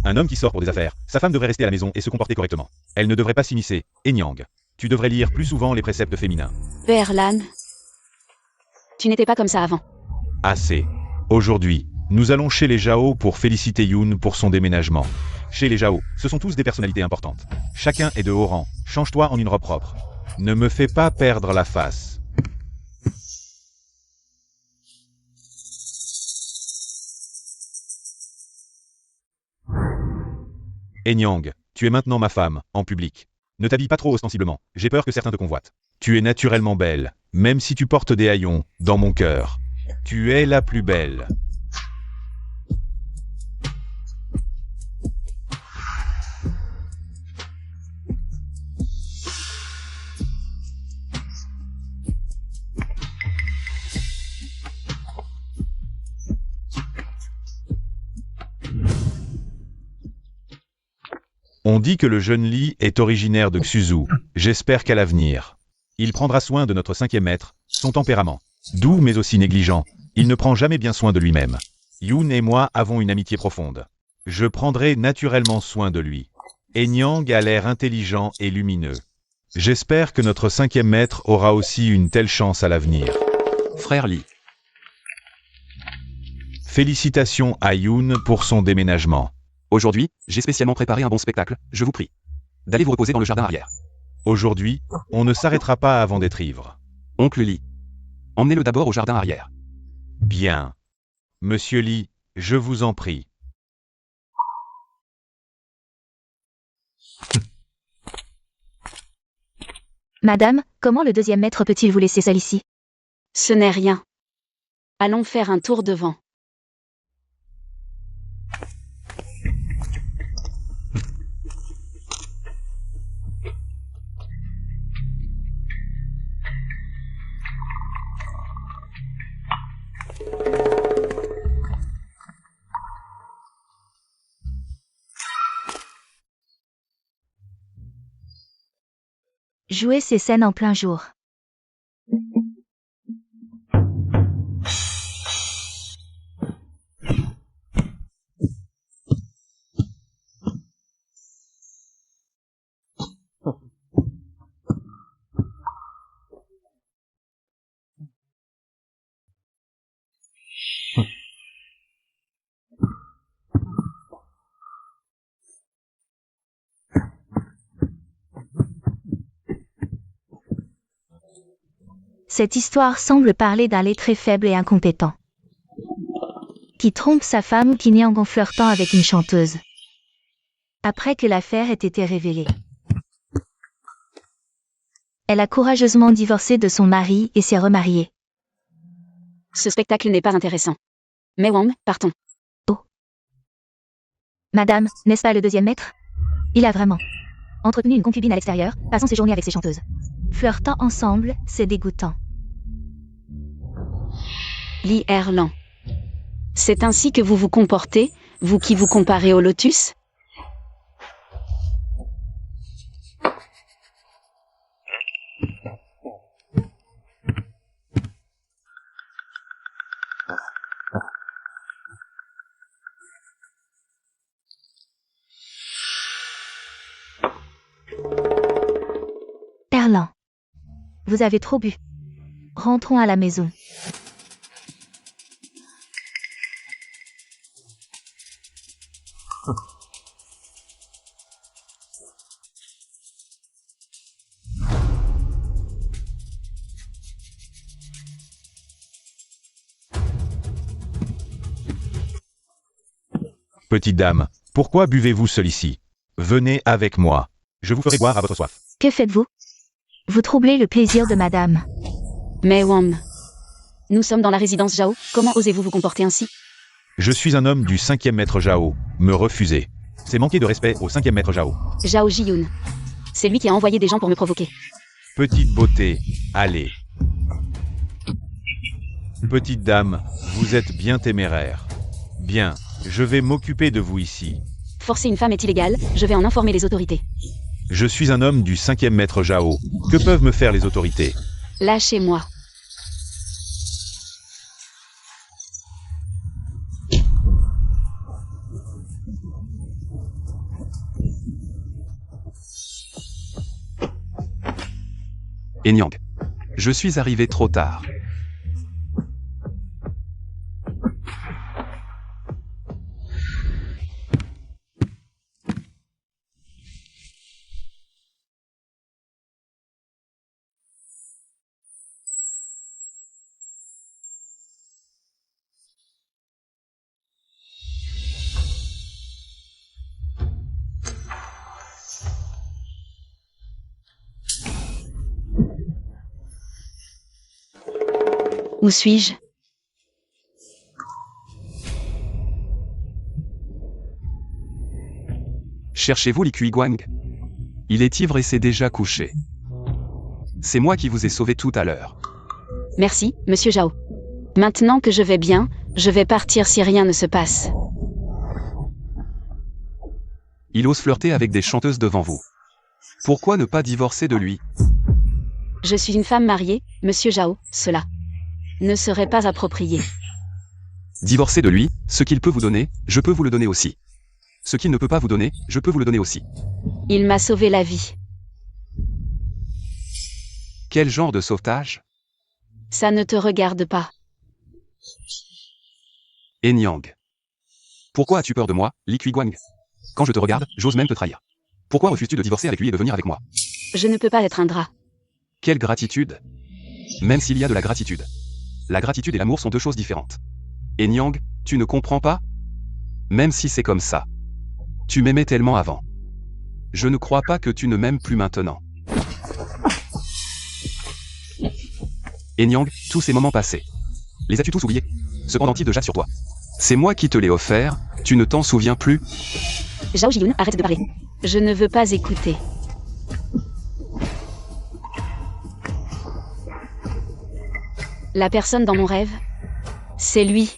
C: Un homme qui sort pour des affaires, sa femme devrait rester à la maison et se comporter correctement. Elle ne devrait pas s'immiscer. Enyang. Tu devrais lire plus souvent les préceptes féminins.
A: Erlam. Tu n'étais pas comme ça avant.
C: Assez. Aujourd'hui, nous allons chez les Zhao pour féliciter Yoon pour son déménagement. Chez les Zhao, ce sont tous des personnalités importantes. Chacun est de haut rang. Change-toi en une robe propre. Ne me fais pas perdre la face. Enyang, tu es maintenant ma femme, en public. Ne t'habille pas trop ostensiblement, j'ai peur que certains te convoitent. Tu es naturellement belle, même si tu portes des haillons, dans mon cœur. Tu es la plus belle. On dit que le jeune Li est originaire de Xuzhou. J'espère qu'à l'avenir, il prendra soin de notre 5e maître, son tempérament. Doux mais aussi négligent, il ne prend jamais bien soin de lui-même. Yoon et moi avons une amitié profonde. Je prendrai naturellement soin de lui. Enyang a l'air intelligent et lumineux. J'espère que notre 5e maître aura aussi une telle chance à l'avenir.
B: Frère Li.
C: Félicitations à Yoon pour son déménagement.
B: Aujourd'hui, j'ai spécialement préparé un bon spectacle, je vous prie. D'aller vous reposer dans le jardin arrière.
C: Aujourd'hui, on ne s'arrêtera pas avant d'être ivre.
B: Oncle Li. Emmenez-le d'abord au jardin arrière.
C: Bien. Monsieur Li, je vous en prie.
D: Madame, comment le 2e maître peut-il vous laisser seul ici?
A: Ce n'est rien. Allons faire un tour devant.
D: Jouer ces scènes en plein jour. Cette histoire semble parler d'un lettré faible et incompétent, qui trompe sa femme Kinyang en flirtant avec une chanteuse. Après que l'affaire ait été révélée, elle a courageusement divorcé de son mari et s'est remariée.
A: Ce spectacle n'est pas intéressant. Mais Wang, partons.
D: Madame, n'est-ce pas le deuxième maître? Il a vraiment entretenu une concubine à l'extérieur, passant ses journées avec ses chanteuses. Flirtant ensemble, c'est dégoûtant.
A: Li Erlan. C'est ainsi que vous vous comportez, vous qui vous comparez au lotus?
D: Erlan, vous avez trop bu. Rentrons à la maison.
C: Petite dame, pourquoi buvez-vous celui-ci? Venez avec moi. Je vous ferai boire à votre soif.
D: Que faites-vous? Vous troublez le plaisir de madame.
A: Mais Wang. Nous sommes dans la résidence Zhao, comment osez-vous vous comporter ainsi?
C: Je suis un homme du 5e maître Zhao. Me refuser, c'est manquer de respect au 5e maître Zhao.
A: Zhao Jiyun. C'est lui qui a envoyé des gens pour me provoquer.
C: Petite beauté, allez. Petite dame, vous êtes bien téméraire. Bien, je vais m'occuper de vous ici.
A: Forcer une femme est illégal, je vais en informer les autorités.
C: Je suis un homme du 5e maître Zhao. Que peuvent me faire les autorités?
A: Lâchez-moi.
B: Enyang. Je suis arrivé trop tard.
A: Où suis-je?
B: Cherchez-vous Li Guang? Il est ivre et s'est déjà couché. C'est moi qui vous ai sauvé tout à l'heure.
A: Merci, monsieur Zhao. Maintenant que je vais bien, je vais partir si rien ne se passe.
B: Il ose flirter avec des chanteuses devant vous. Pourquoi ne pas divorcer de lui?
A: Je suis une femme mariée, monsieur Zhao, cela ne serait pas approprié.
B: Divorcer de lui, ce qu'il peut vous donner, je peux vous le donner aussi. Ce qu'il ne peut pas vous donner, je peux vous le donner aussi.
A: Il m'a sauvé la vie.
B: Quel genre de sauvetage?
A: Ça ne te regarde pas.
B: Enyang. Pourquoi as-tu peur de moi, Li Guang? Quand je te regarde, j'ose même te trahir. Pourquoi refuses-tu de divorcer avec lui et de venir avec moi?
A: Je ne peux pas être un drap.
B: Quelle gratitude! Même s'il y a de la gratitude. La gratitude et l'amour sont deux choses différentes. Enyang, tu ne comprends pas? Même si c'est comme ça. Tu m'aimais tellement avant. Je ne crois pas que tu ne m'aimes plus maintenant. Enyang, tous ces moments passés. Les as-tu tous oubliés? Ce pendentif de jade sur toi. C'est moi qui te l'ai offert, tu ne t'en souviens plus?
A: Zhao Jiyun, arrête de parler. Je ne veux pas écouter. La personne dans mon rêve, c'est lui.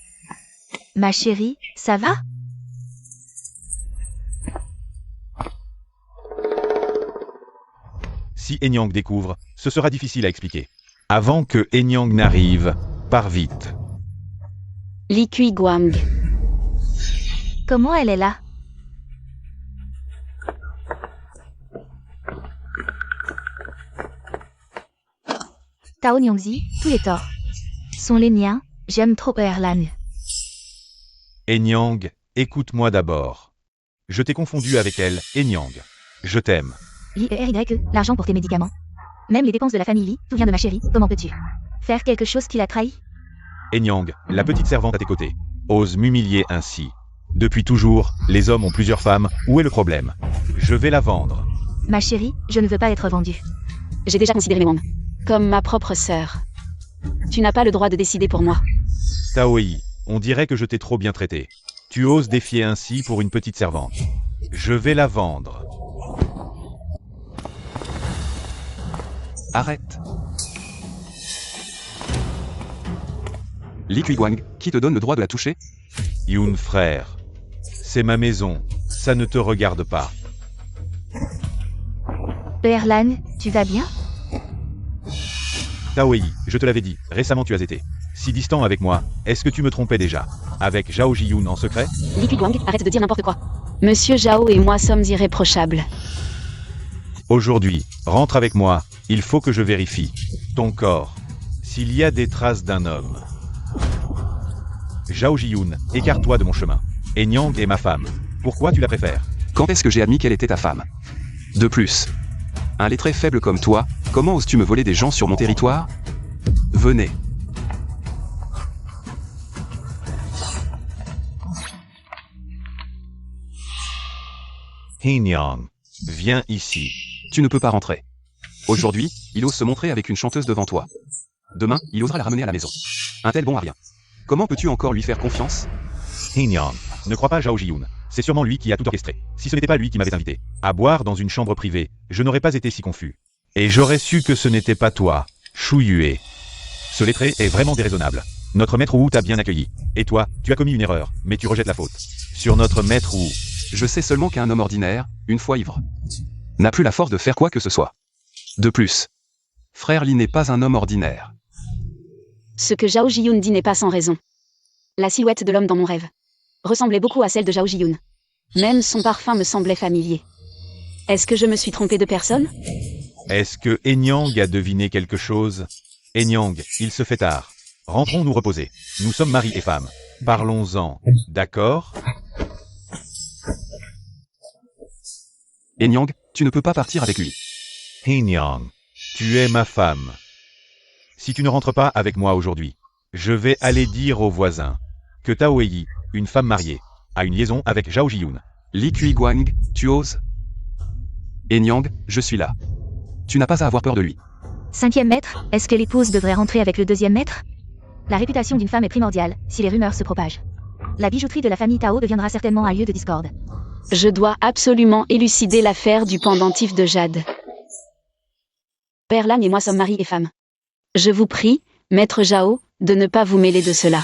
D: Ma chérie, ça va?
C: Si Enyang découvre, ce sera difficile à expliquer. Avant que Enyang n'arrive, pars vite.
A: Li Guang.
D: Comment elle est là? Tao Nyongzi, tous les torts sont les miens, j'aime trop Erlan.
C: Enyang, écoute-moi d'abord. Je t'ai confondu avec elle, Enyang. Je t'aime.
D: Li et RY, l'argent pour tes médicaments. Même les dépenses de la famille Li, tout vient de ma chérie, comment peux-tu? Faire quelque chose qui l'a trahi?
C: Enyang, la petite servante à tes côtés, ose m'humilier ainsi. Depuis toujours, les hommes ont plusieurs femmes, où est le problème? Je vais la vendre.
D: Ma chérie, je ne veux pas être vendue.
A: J'ai déjà considéré Mewang comme ma propre sœur. Tu n'as pas le droit de décider pour moi.
C: Taoi, on dirait que je t'ai trop bien traité. Tu oses défier ainsi pour une petite servante. Je vais la vendre.
B: Arrête. Li Kuiguang, qui te donne le droit de la toucher?
C: Yun frère. C'est ma maison, ça ne te regarde pas.
D: Erlan, tu vas bien?
C: Taoi, je te l'avais dit, récemment tu as été si distant avec moi, est-ce que tu me trompais déjà? Avec Zhao Jiyun en secret?
A: Li Kuiguang, arrête de dire n'importe quoi. Monsieur Zhao et moi sommes irréprochables.
C: Aujourd'hui, rentre avec moi, il faut que je vérifie ton corps. S'il y a des traces d'un homme. Zhao Jiyun, écarte-toi de mon chemin. Enyang est ma femme. Pourquoi tu la préfères?
B: Quand est-ce que j'ai admis qu'elle était ta femme? De plus, un lettré faible comme toi, comment oses-tu me voler des gens sur mon territoire? Venez.
C: Enyang, viens ici.
B: Tu ne peux pas rentrer. Aujourd'hui, il ose se montrer avec une chanteuse devant toi. Demain, il osera la ramener à la maison. Un tel bon à rien. Comment peux-tu encore lui faire confiance?
C: Enyang, ne crois pas Zhao Jiyun. C'est sûrement lui qui a tout orchestré. Si ce n'était pas lui qui m'avait invité à boire dans une chambre privée, je n'aurais pas été si confus. Et j'aurais su que ce n'était pas toi, Shu Yue. Ce lettré est vraiment déraisonnable. Notre maître Wu t'a bien accueilli. Et toi, tu as commis une erreur, mais tu rejettes la faute sur notre maître Wu.
B: Je sais seulement qu'un homme ordinaire, une fois ivre, n'a plus la force de faire quoi que ce soit. De plus, frère Li n'est pas un homme ordinaire.
A: Ce que Zhao Jiyun dit n'est pas sans raison. La silhouette de l'homme dans mon rêve ressemblait beaucoup à celle de Zhao Jiyun. Même son parfum me semblait familier. Est-ce que je me suis trompée de personne?
C: Est-ce que Enyang a deviné quelque chose? Enyang, il se fait tard. Rentrons nous reposer. Nous sommes mari et femme. Parlons-en, d'accord?
B: Enyang, tu ne peux pas partir avec lui.
C: Enyang, tu es ma femme. Si tu ne rentres pas avec moi aujourd'hui, je vais aller dire aux voisins que Taoyi, une femme mariée, a une liaison avec Zhao Jiyun.
B: Li Kuiguang, tu oses? Enyang, je suis là. Tu n'as pas à avoir peur de lui.
D: 5e maître, est-ce que l'épouse devrait rentrer avec le 2e maître? La réputation d'une femme est primordiale, si les rumeurs se propagent. La bijouterie de la famille Tao deviendra certainement un lieu de discorde.
A: Je dois absolument élucider l'affaire du pendentif de Jade. Père Lam et moi sommes mari et femme. Je vous prie, maître Zhao, de ne pas vous mêler de cela.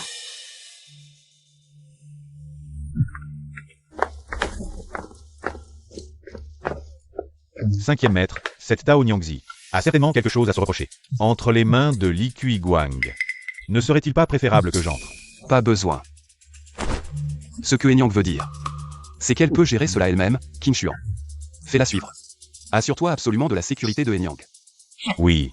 C: Cinquième maître, cette Tao Nyangzi a certainement quelque chose à se reprocher. Entre les mains de Li Kuiguang. Ne serait-il pas préférable que j'entre?
B: Pas besoin. Ce que Enyang veut dire, c'est qu'elle peut gérer cela elle-même, Qin Xuan. Fais-la suivre. Assure-toi absolument de la sécurité de Enyang.
C: Oui.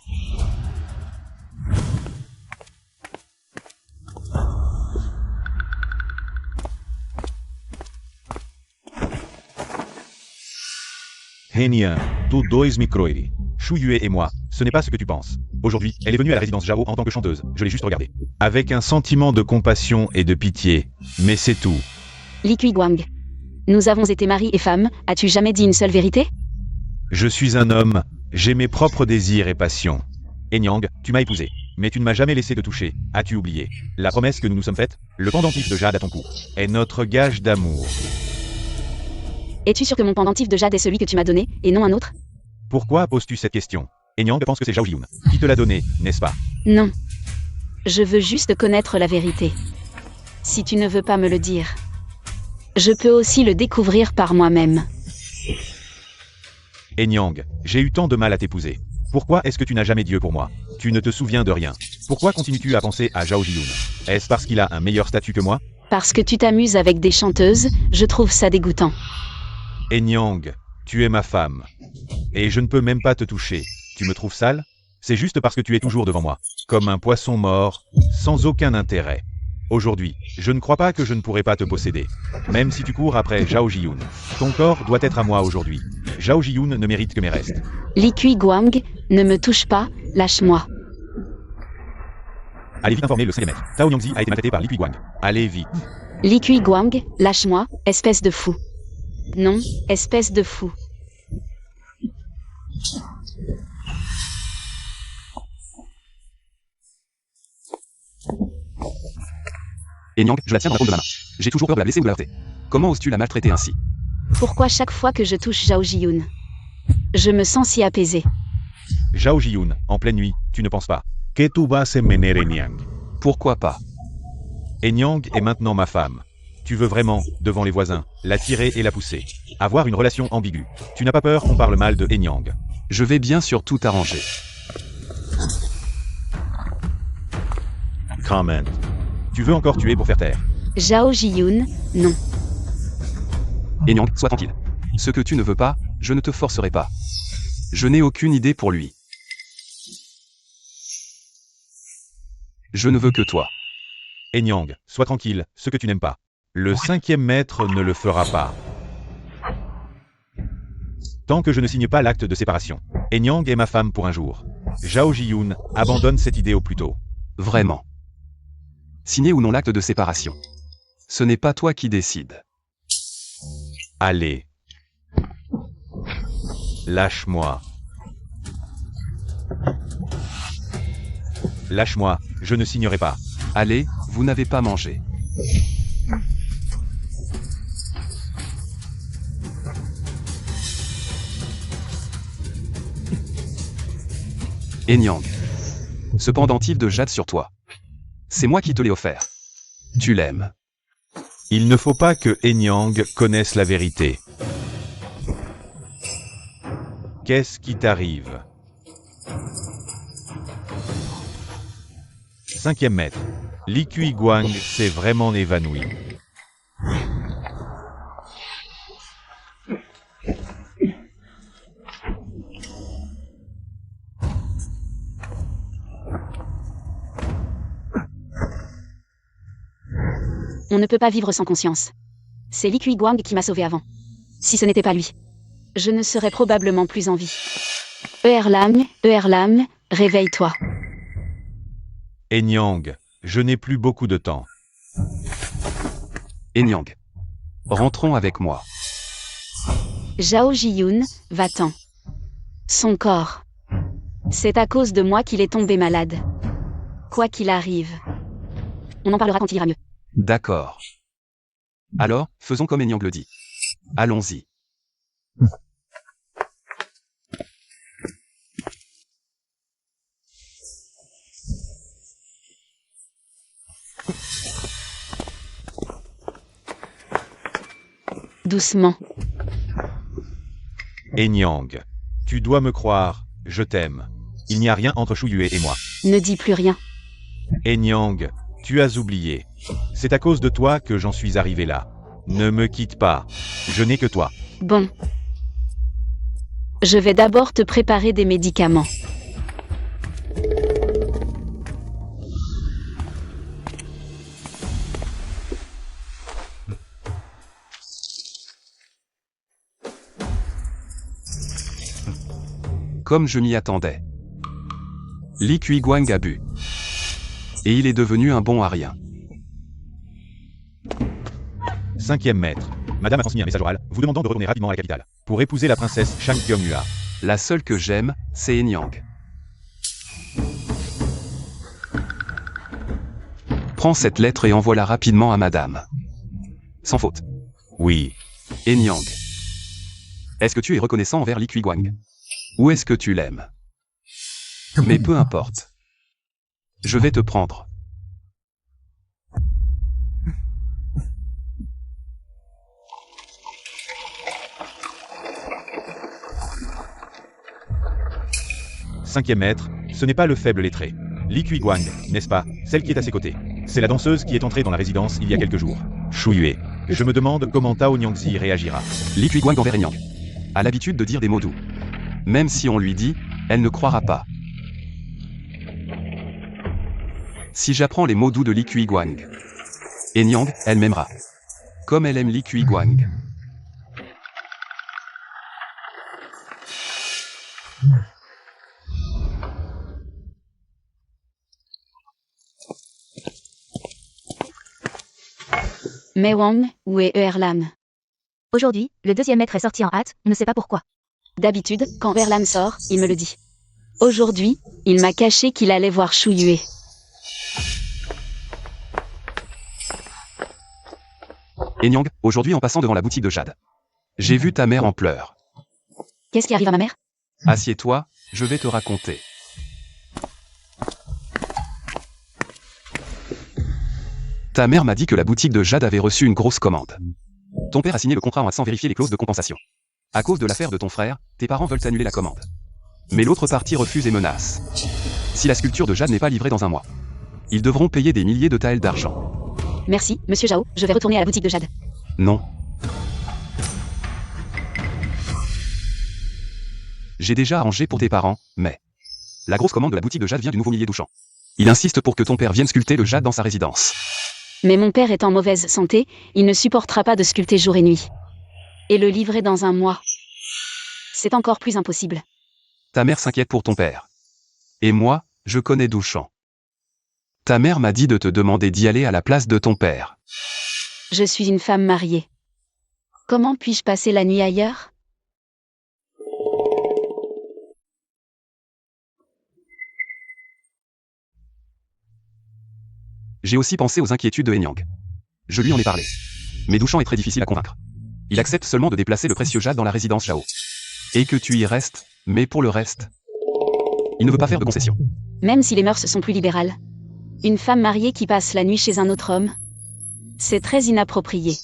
C: Henia, tous dois microiri. Shu Yue et moi, ce n'est pas ce que tu penses. Aujourd'hui, elle est venue à la résidence Zhao en tant que chanteuse, je l'ai juste regardée. Avec un sentiment de compassion et de pitié, mais c'est tout.
A: Li Kuiguang. Nous avons été mari et femme, as-tu jamais dit une seule vérité?
C: Je suis un homme, j'ai mes propres désirs et passions. Enyang, tu m'as épousé, mais tu ne m'as jamais laissé te toucher, as-tu oublié? La promesse que nous nous sommes faite, le pendentif de Jade à ton cou, est notre gage d'amour.
A: Es-tu sûr que mon pendentif de Jade est celui que tu m'as donné, et non un autre?
C: Pourquoi poses-tu cette question? Enyang pense que c'est Zhao Jiyun qui te l'a donné, n'est-ce pas?
A: Non. Je veux juste connaître la vérité. Si tu ne veux pas me le dire, je peux aussi le découvrir par moi-même.
C: Enyang, j'ai eu tant de mal à t'épouser. Pourquoi est-ce que tu n'as jamais Dieu pour moi? Tu ne te souviens de rien. Pourquoi continues-tu à penser à Zhao Jiyun? Est-ce parce qu'il a un meilleur statut que moi?
A: Parce que tu t'amuses avec des chanteuses, je trouve ça dégoûtant.
C: Enyang, tu es ma femme. Et je ne peux même pas te toucher. Tu me trouves sale? C'est juste parce que tu es toujours devant moi, comme un poisson mort, sans aucun intérêt. Aujourd'hui, je ne crois pas que je ne pourrai pas te posséder. Même si tu cours après Zhao Jiyun. Ton corps doit être à moi aujourd'hui. Zhao Jiyun ne mérite que mes restes.
A: Li Kuiguang, ne me touche pas, lâche-moi.
C: Allez vite informer le 5e maître. Tao Nyangzi a été maltraité par Li Kuiguang. Allez vite.
A: Li Kuiguang, lâche-moi, espèce de fou. Non, espèce de fou.
B: Enyang, je la tiens dans la paume de ma main. J'ai toujours peur de la blesser ou de la heurter. Comment oses-tu la maltraiter ainsi?
A: Pourquoi chaque fois que je touche Zhao Jiyun, je me sens si apaisée?
C: Zhao Jiyun, en pleine nuit, tu ne penses pas que tu vas mener Enyang?
B: Pourquoi pas?
C: Enyang est maintenant ma femme. Tu veux vraiment, devant les voisins, la tirer et la pousser. Avoir une relation ambiguë. Tu n'as pas peur qu'on parle mal de Enyang?
B: Je vais bien sûr tout arranger.
C: Comment? Tu veux encore tuer pour faire taire?
A: Zhao Jiyun, non.
B: Enyang, sois tranquille. Ce que tu ne veux pas, je ne te forcerai pas. Je n'ai aucune idée pour lui. Je ne veux que toi.
C: Enyang, sois tranquille, ce que tu n'aimes pas. Le 5e maître ne le fera pas. Tant que je ne signe pas l'acte de séparation. Enyang est ma femme pour un jour. Zhao Jiyun, abandonne cette idée au plus tôt.
B: Vraiment. Signer ou non l'acte de séparation. Ce n'est pas toi qui décides.
C: Allez. Lâche-moi. Lâche-moi, je ne signerai pas.
B: Allez, vous n'avez pas mangé. Enyang. Ce pendentif de jade sur toi. C'est moi qui te l'ai offert. Tu l'aimes.
C: Il ne faut pas que Enyang connaisse la vérité. Qu'est-ce qui t'arrive? 5e maître. Li Kuiguang s'est vraiment évanoui.
A: On ne peut pas vivre sans conscience. C'est Li Kuiguang qui m'a sauvé avant. Si ce n'était pas lui, je ne serais probablement plus en vie. Erlam, réveille-toi.
C: Enyang, je n'ai plus beaucoup de temps.
B: Enyang. Rentrons avec moi.
A: Zhao Jiyun, va-t'en. Son corps. C'est à cause de moi qu'il est tombé malade. Quoi qu'il arrive. On en parlera quand il ira mieux.
B: D'accord. Alors, faisons comme Enyang le dit. Allons-y.
A: Doucement.
C: Enyang, tu dois me croire, je t'aime. Il n'y a rien entre Shu Yue et moi.
A: Ne dis plus rien.
C: Enyang, tu as oublié. C'est à cause de toi que j'en suis arrivé là. Ne me quitte pas. Je n'ai que toi.
A: Bon. Je vais d'abord te préparer des médicaments.
B: Comme je m'y attendais. Li Kuiguang a bu. Et il est devenu un bon à rien.
C: 5e maître. Madame a transmis un message oral, vous demandant de retourner rapidement à la capitale, pour épouser la princesse Shang Kyonghua.
B: La seule que j'aime, c'est Enyang. Prends cette lettre et envoie-la rapidement à madame. Sans faute.
C: Oui.
B: Enyang. Est-ce que tu es reconnaissant envers Li Kuiguang? Ou est-ce que tu l'aimes? Mais peu importe. Je vais te prendre.
C: Cinquième maître, ce n'est pas le faible lettré. Li Kuiguang, n'est-ce pas, celle qui est à ses côtés. C'est la danseuse qui est entrée dans la résidence il y a quelques jours. Shu Yue. Je me demande comment Tao Nyangzi réagira.
B: Li Kuiguang envers Enyang a l'habitude de dire des mots doux. Même si on lui dit, elle ne croira pas. Si j'apprends les mots doux de Li Kuiguang, Enyang, elle m'aimera. Comme elle aime Li Kuiguang.
A: Mei Wang, où est Erlam?
D: Aujourd'hui, le deuxième maître est sorti en hâte, on ne sait pas pourquoi.
A: D'habitude, quand Erlam sort, il me le dit. Aujourd'hui, il m'a caché qu'il allait voir Shu Yue.
B: Enyang, aujourd'hui en passant devant la boutique de Jade. J'ai vu ta mère en pleurs.
A: Qu'est-ce qui arrive à ma mère?
B: Assieds-toi, je vais te raconter. Ta mère m'a dit que la boutique de Jade avait reçu une grosse commande. Ton père a signé le contrat sans vérifier les clauses de compensation. À cause de l'affaire de ton frère, tes parents veulent annuler la commande. Mais l'autre partie refuse et menace. Si la sculpture de Jade n'est pas livrée dans un mois, ils devront payer des milliers de taels d'argent.
A: Merci, monsieur Zhao, je vais retourner à la boutique de Jade.
B: Non. J'ai déjà arrangé pour tes parents, mais... La grosse commande de la boutique de Jade vient du nouveau millier d'Ouchan. Il insiste pour que ton père vienne sculpter le Jade dans sa résidence.
A: Mais mon père est en mauvaise santé, il ne supportera pas de sculpter jour et nuit. Et le livrer dans un mois. C'est encore plus impossible.
B: Ta mère s'inquiète pour ton père. Et moi, je connais Douchan. Ta mère m'a dit de te demander d'y aller à la place de ton père.
A: Je suis une femme mariée. Comment puis-je passer la nuit ailleurs?
B: J'ai aussi pensé aux inquiétudes de Enyang. Je lui en ai parlé. Mais Douchan est très difficile à convaincre. Il accepte seulement de déplacer le précieux Jade dans la résidence Zhao. Et que tu y restes, mais pour le reste... Il ne veut pas faire de concessions.
A: Même si les mœurs sont plus libérales. Une femme mariée qui passe la nuit chez un autre homme, c'est très inapproprié.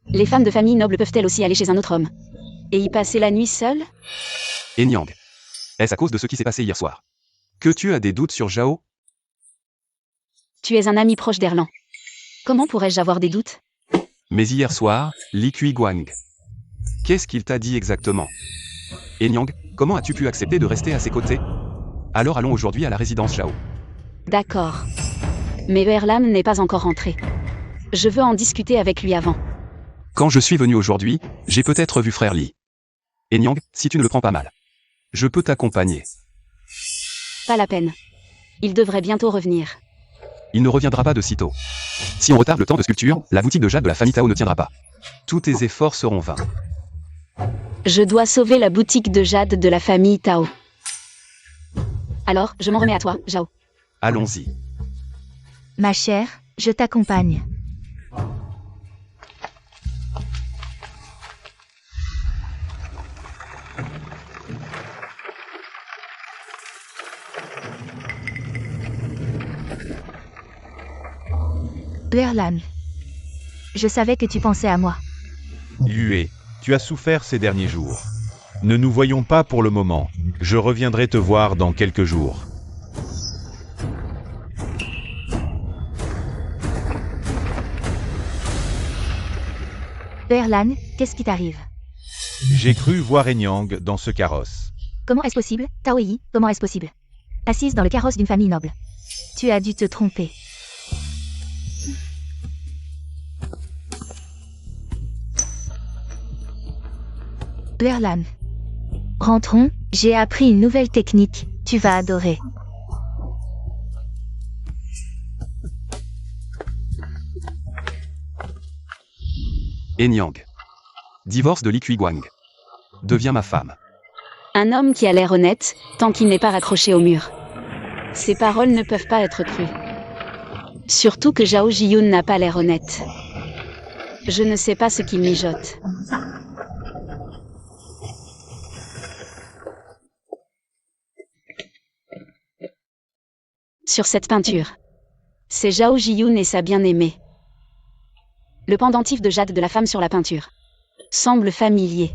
A: Les femmes de famille nobles peuvent-elles aussi aller chez un autre homme? Et y passer la nuit seule?
B: Enyang. Est-ce à cause de ce qui s'est passé hier soir que tu as des doutes sur Zhao?
A: Tu es un ami proche d'Erlan. Comment pourrais-je avoir des doutes?
B: Mais hier soir, Li Guang. Qu'est-ce qu'il t'a dit exactement? Enyang, comment as-tu pu accepter de rester à ses côtés? Alors allons aujourd'hui à la résidence Zhao.
A: D'accord. Mais Erlam n'est pas encore rentré. Je veux en discuter avec lui avant.
B: Quand je suis venu aujourd'hui, j'ai peut-être vu frère Li. Enyang, si tu ne le prends pas mal, je peux t'accompagner.
A: Pas la peine. Il devrait bientôt revenir.
B: Il ne reviendra pas de sitôt. Si on retarde le temps de sculpture, la boutique de Jade de la famille Tao ne tiendra pas. Tous tes efforts seront vains.
A: Je dois sauver la boutique de Jade de la famille Tao. Alors, je m'en remets à toi, Zhao.
B: Allons-y.
D: Ma chère, je t'accompagne. Erlan. Je savais que tu pensais à moi.
C: Yue, tu as souffert ces derniers jours. Ne nous voyons pas pour le moment. Je reviendrai te voir dans quelques jours.
D: Erlan, qu'est-ce qui t'arrive?
C: J'ai cru voir Enyang dans ce carrosse.
D: Comment est-ce possible? Tao Yi, comment est-ce possible? Assise dans le carrosse d'une famille noble. Tu as dû te tromper. Erlan. Rentrons, j'ai appris une nouvelle technique, tu vas adorer.
B: Enyang. Divorce de Li Guang. Deviens ma femme.
A: Un homme qui a l'air honnête, tant qu'il n'est pas raccroché au mur. Ses paroles ne peuvent pas être crues. Surtout que Zhao Jiyun n'a pas l'air honnête. Je ne sais pas ce qu'il mijote. Sur cette peinture, c'est Zhao Jiyun et sa bien-aimée. Le pendentif de Jade de la femme sur la peinture semble familier.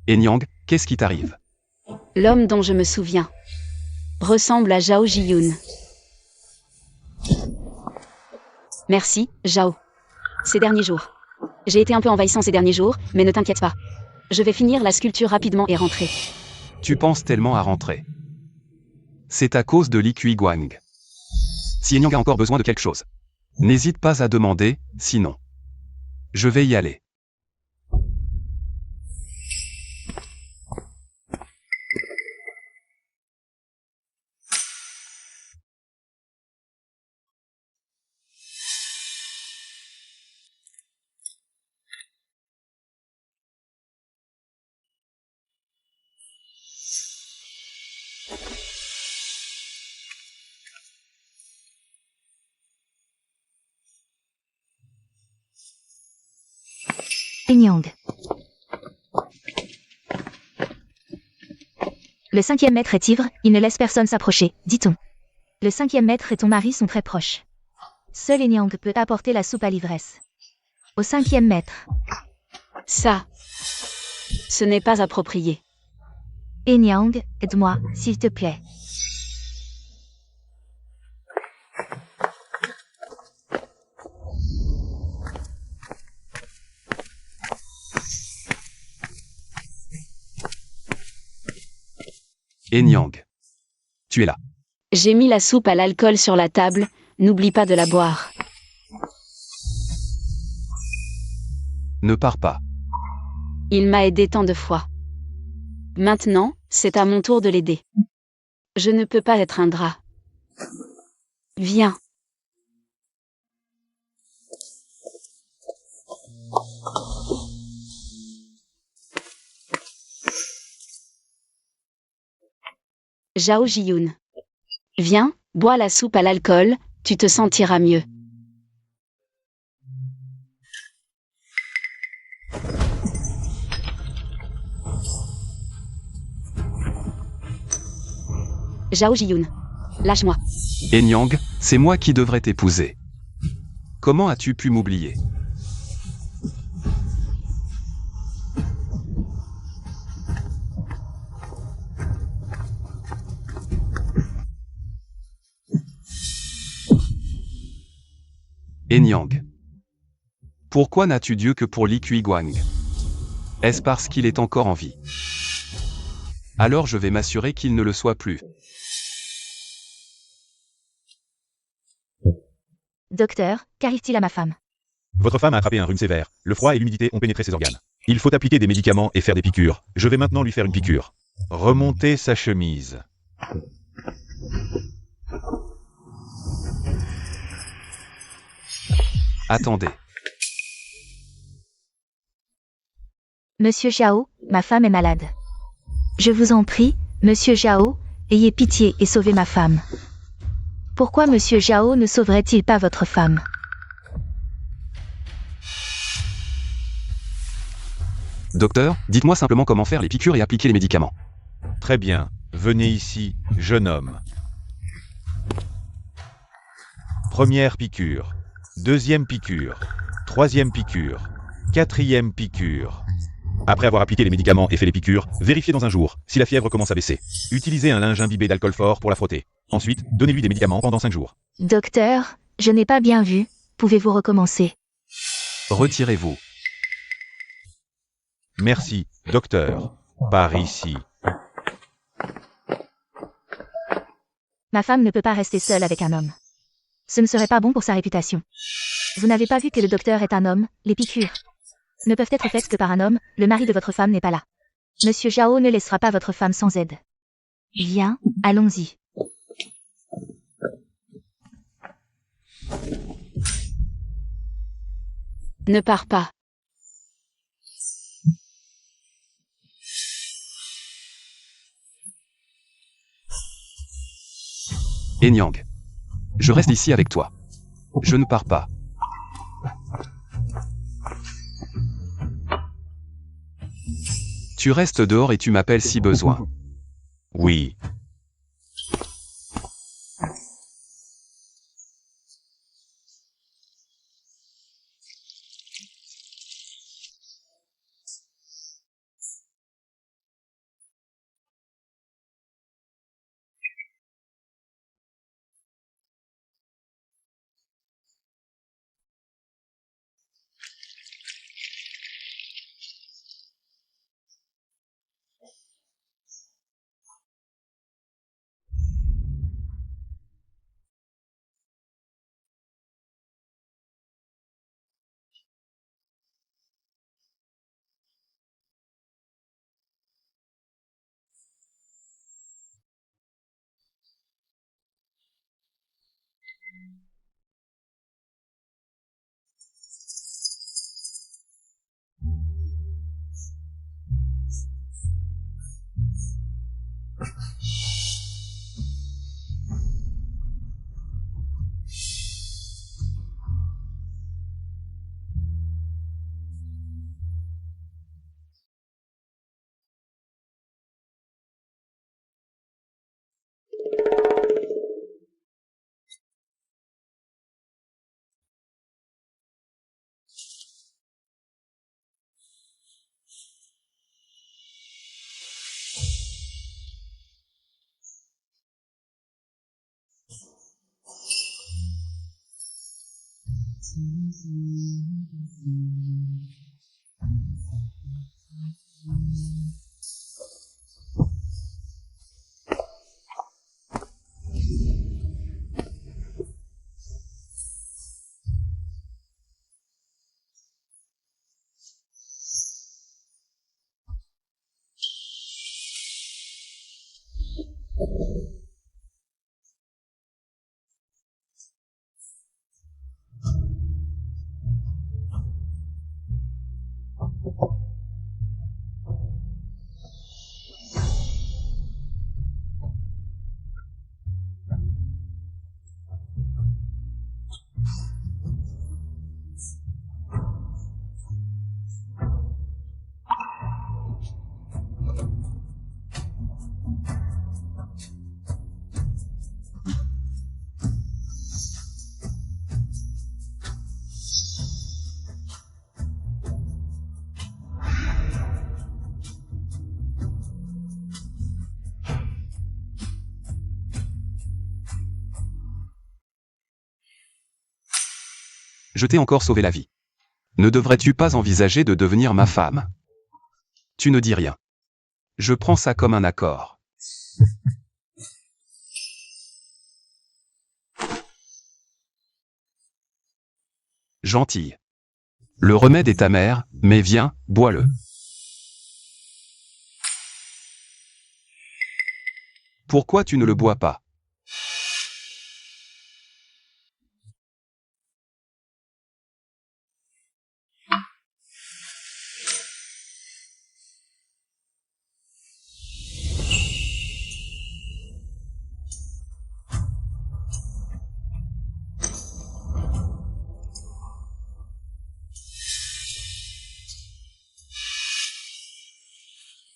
B: Enyang, qu'est-ce qui t'arrive?
A: L'homme dont je me souviens ressemble à Zhao Jiyun. Merci, Zhao. Ces derniers jours. J'ai été un peu envahissant ces derniers jours, mais ne t'inquiète pas. Je vais finir la sculpture rapidement et rentrer.
B: Tu penses tellement à rentrer. C'est à cause de Li Guang. Si Enyang a encore besoin de quelque chose, n'hésite pas à demander, sinon. Je vais y aller.
D: Enyang. Le 5e maître est ivre, il ne laisse personne s'approcher, dit-on. Le 5e maître et ton mari sont très proches. Seul Enyang peut apporter la soupe à l'ivresse. Au 5e maître.
A: Ça, ce n'est pas approprié.
D: Enyang, aide-moi, s'il te plaît.
B: Enyang. Tu es là.
A: J'ai mis la soupe à l'alcool sur la table, n'oublie pas de la boire.
B: Ne pars pas.
A: Il m'a aidé tant de fois. Maintenant, c'est à mon tour de l'aider. Je ne peux pas être un drap. Viens. Zhao Jiyun. Viens, bois la soupe à l'alcool, tu te sentiras mieux. Zhao Jiyun. Lâche-moi.
B: Enyang, c'est moi qui devrais t'épouser. Comment as-tu pu m'oublier? Enyang. Pourquoi n'as-tu Dieu que pour Li Guang? Est-ce parce qu'il est encore en vie? Alors je vais m'assurer qu'il ne le soit plus.
D: Docteur, qu'arrive-t-il à ma femme?
C: Votre femme a attrapé un rhume sévère. Le froid et l'humidité ont pénétré ses organes. Il faut appliquer des médicaments et faire des piqûres. Je vais maintenant lui faire une piqûre. Remontez sa chemise.
B: Attendez.
D: Monsieur Zhao, ma femme est malade. Je vous en prie, Monsieur Zhao, ayez pitié et sauvez ma femme. Pourquoi Monsieur Zhao ne sauverait-il pas votre femme?
B: Docteur, dites-moi simplement comment faire les piqûres et appliquer les médicaments.
C: Très bien. Venez ici, jeune homme. Première piqûre. Deuxième piqûre. Troisième piqûre. Quatrième piqûre. Après avoir appliqué les médicaments et fait les piqûres, vérifiez dans un jour si la fièvre commence à baisser. Utilisez un linge imbibé d'alcool fort pour la frotter. Ensuite, donnez-lui des médicaments pendant 5 jours.
D: Docteur, je n'ai pas bien vu. Pouvez-vous recommencer?
B: Retirez-vous.
C: Merci, docteur. Par ici.
D: Ma femme ne peut pas rester seule avec un homme. Ce ne serait pas bon pour sa réputation. Vous n'avez pas vu que le docteur est un homme, les piqûres ne peuvent être faites que par un homme, le mari de votre femme n'est pas là. Monsieur Zhao ne laissera pas votre femme sans aide. Viens, allons-y.
A: Ne pars pas.
B: Enyang. Je reste ici avec toi. Je ne pars pas. Tu restes dehors et tu m'appelles si besoin.
C: Oui.
B: Je t'ai encore sauvé la vie. Ne devrais-tu pas envisager de devenir ma femme? Tu ne dis rien. Je prends ça comme un accord. Gentille. Le remède est amer, mais viens, bois-le. Pourquoi tu ne le bois pas?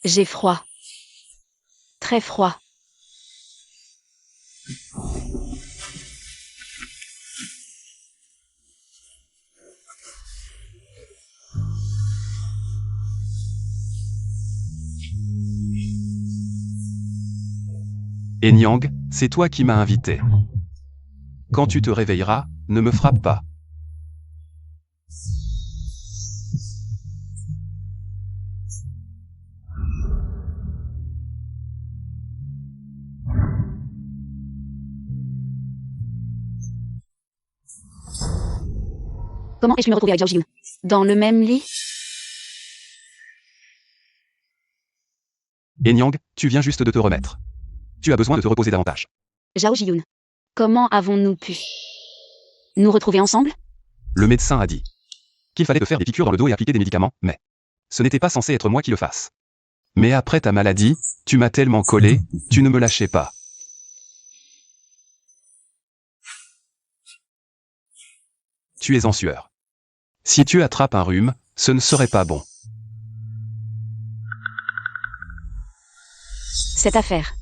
A: J'ai froid. Très froid.
B: Et Nyang, c'est toi qui m'as invité. Quand tu te réveilleras, ne me frappe pas.
A: Comment ai-je pu me retrouver avec Zhao Jiyun? Dans le même lit?
B: Et Nyang, tu viens juste de te remettre. Tu as besoin de te reposer davantage.
A: Zhao Jiyun. Comment avons-nous pu nous retrouver ensemble?
B: Le médecin a dit qu'il fallait te faire des piqûres dans le dos et appliquer des médicaments, mais ce n'était pas censé être moi qui le fasse. Mais après ta maladie, tu m'as tellement collé, tu ne me lâchais pas. Tu es en sueur. Si tu attrapes un rhume, ce ne serait pas bon.
A: Cette affaire.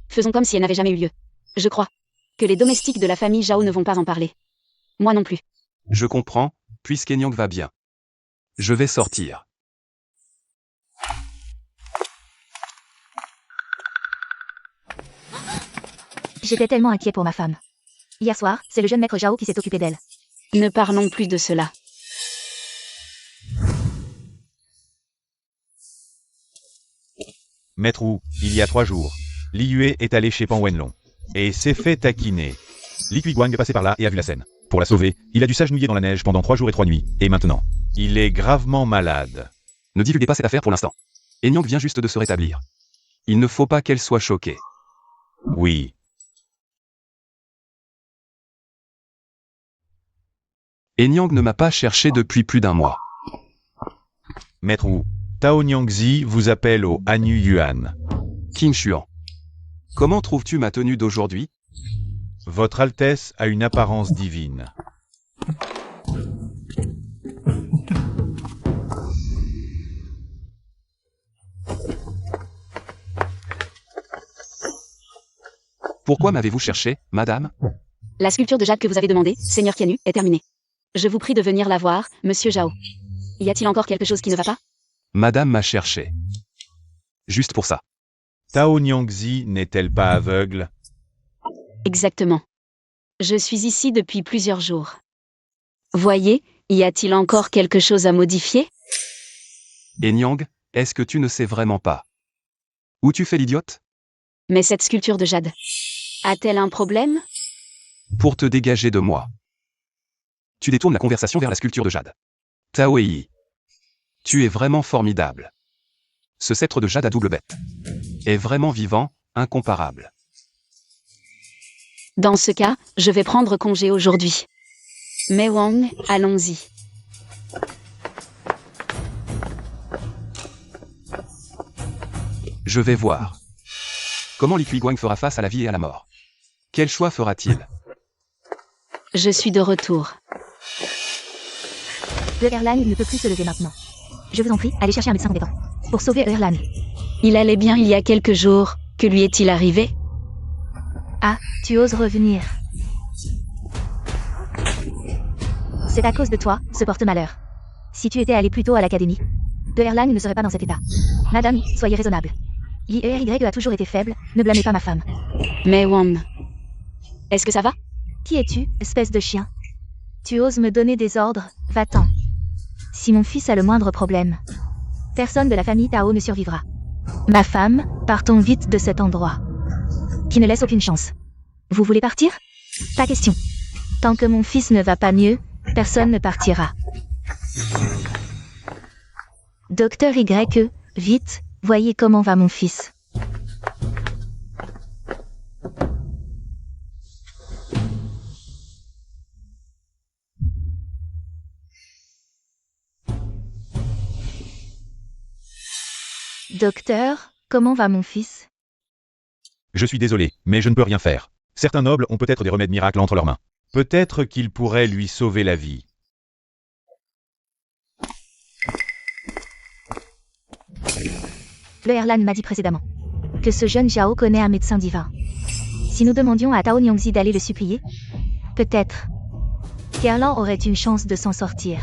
A: Faisons comme si elle n'avait jamais eu lieu. Je crois que les domestiques de la famille Zhao ne vont pas en parler. Moi non plus.
B: Je comprends, puisqu'Enyang va bien. Je vais sortir.
D: J'étais tellement inquiet pour ma femme. Hier soir, c'est le jeune maître Zhao qui s'est occupé d'elle.
A: Ne parlons plus de cela.
C: Maître Wu, il y a 3 jours, Li Yue est allé chez Pan Wenlong et s'est fait taquiner. Li Kuiguang est passé par là et a vu la scène. Pour la sauver, il a dû s'agenouiller dans la neige pendant 3 jours et 3 nuits, et maintenant, il est gravement malade.
B: Ne divulguez pas cette affaire pour l'instant. Enyang vient juste de se rétablir. Il ne faut pas qu'elle soit choquée.
C: Oui.
B: Enyang ne m'a pas cherché depuis plus d'1 mois.
C: Maître Wu, Tao Nyangzi vous appelle au Hanyu Yuan.
B: Qin Xuan. Comment trouves-tu ma tenue d'aujourd'hui?
C: Votre Altesse a une apparence divine.
B: Pourquoi m'avez-vous cherché, madame?
A: La sculpture de jade que vous avez demandée, Seigneur Qianu, est terminée. Je vous prie de venir la voir, Monsieur Zhao. Y a-t-il encore quelque chose qui ne va pas?
B: Madame m'a cherché. Juste pour ça.
C: Tao Niangzi n'est-elle pas aveugle?
A: Exactement. Je suis ici depuis plusieurs jours. Voyez, y a-t-il encore quelque chose à modifier?
B: Et Niang, est-ce que tu ne sais vraiment pas? Où tu fais l'idiote?
A: Mais cette sculpture de jade a-t-elle un problème?
B: Pour te dégager de moi. Tu détournes la conversation vers la sculpture de jade. Tao Yi. Tu es vraiment formidable. Ce sceptre de jade à double bête est vraiment vivant, incomparable.
A: Dans ce cas, je vais prendre congé aujourd'hui. Mei Wang, allons-y.
B: Je vais voir. Comment Li Guang fera face à la vie et à la mort? Quel choix fera-t-il?
A: Je suis de retour.
D: Le Erlang ne peut plus se lever maintenant. Je vous en prie, allez chercher un médecin compétent. Pour sauver Erlang.
A: Il allait bien il y a quelques jours. Que lui est-il arrivé?
D: Ah, tu oses revenir. C'est à cause de toi, ce porte-malheur. Si tu étais allé plus tôt à l'académie, de Erlang ne serait pas dans cet état. Madame, soyez raisonnable. L'IERY a toujours été faible, ne blâmez pas ma femme.
A: Mei Wang. Est-ce que ça va?
D: Qui es-tu, espèce de chien? Tu oses me donner des ordres, va-t'en. Si mon fils a le moindre problème, personne de la famille Tao ne survivra. Ma femme, partons vite de cet endroit. Qui ne laisse aucune chance. Vous voulez partir? Pas question. Tant que mon fils ne va pas mieux, personne ne partira. Docteur Y, vite, voyez comment va mon fils. Docteur, comment va mon fils?
C: Je suis désolé, mais je ne peux rien faire. Certains nobles ont peut-être des remèdes miracles entre leurs mains. Peut-être qu'ils pourraient lui sauver la vie.
D: Le Erlan m'a dit précédemment que ce jeune Zhao connaît un médecin divin. Si nous demandions à Tao Niangzi d'aller le supplier, peut-être qu'Erlan aurait une chance de s'en sortir.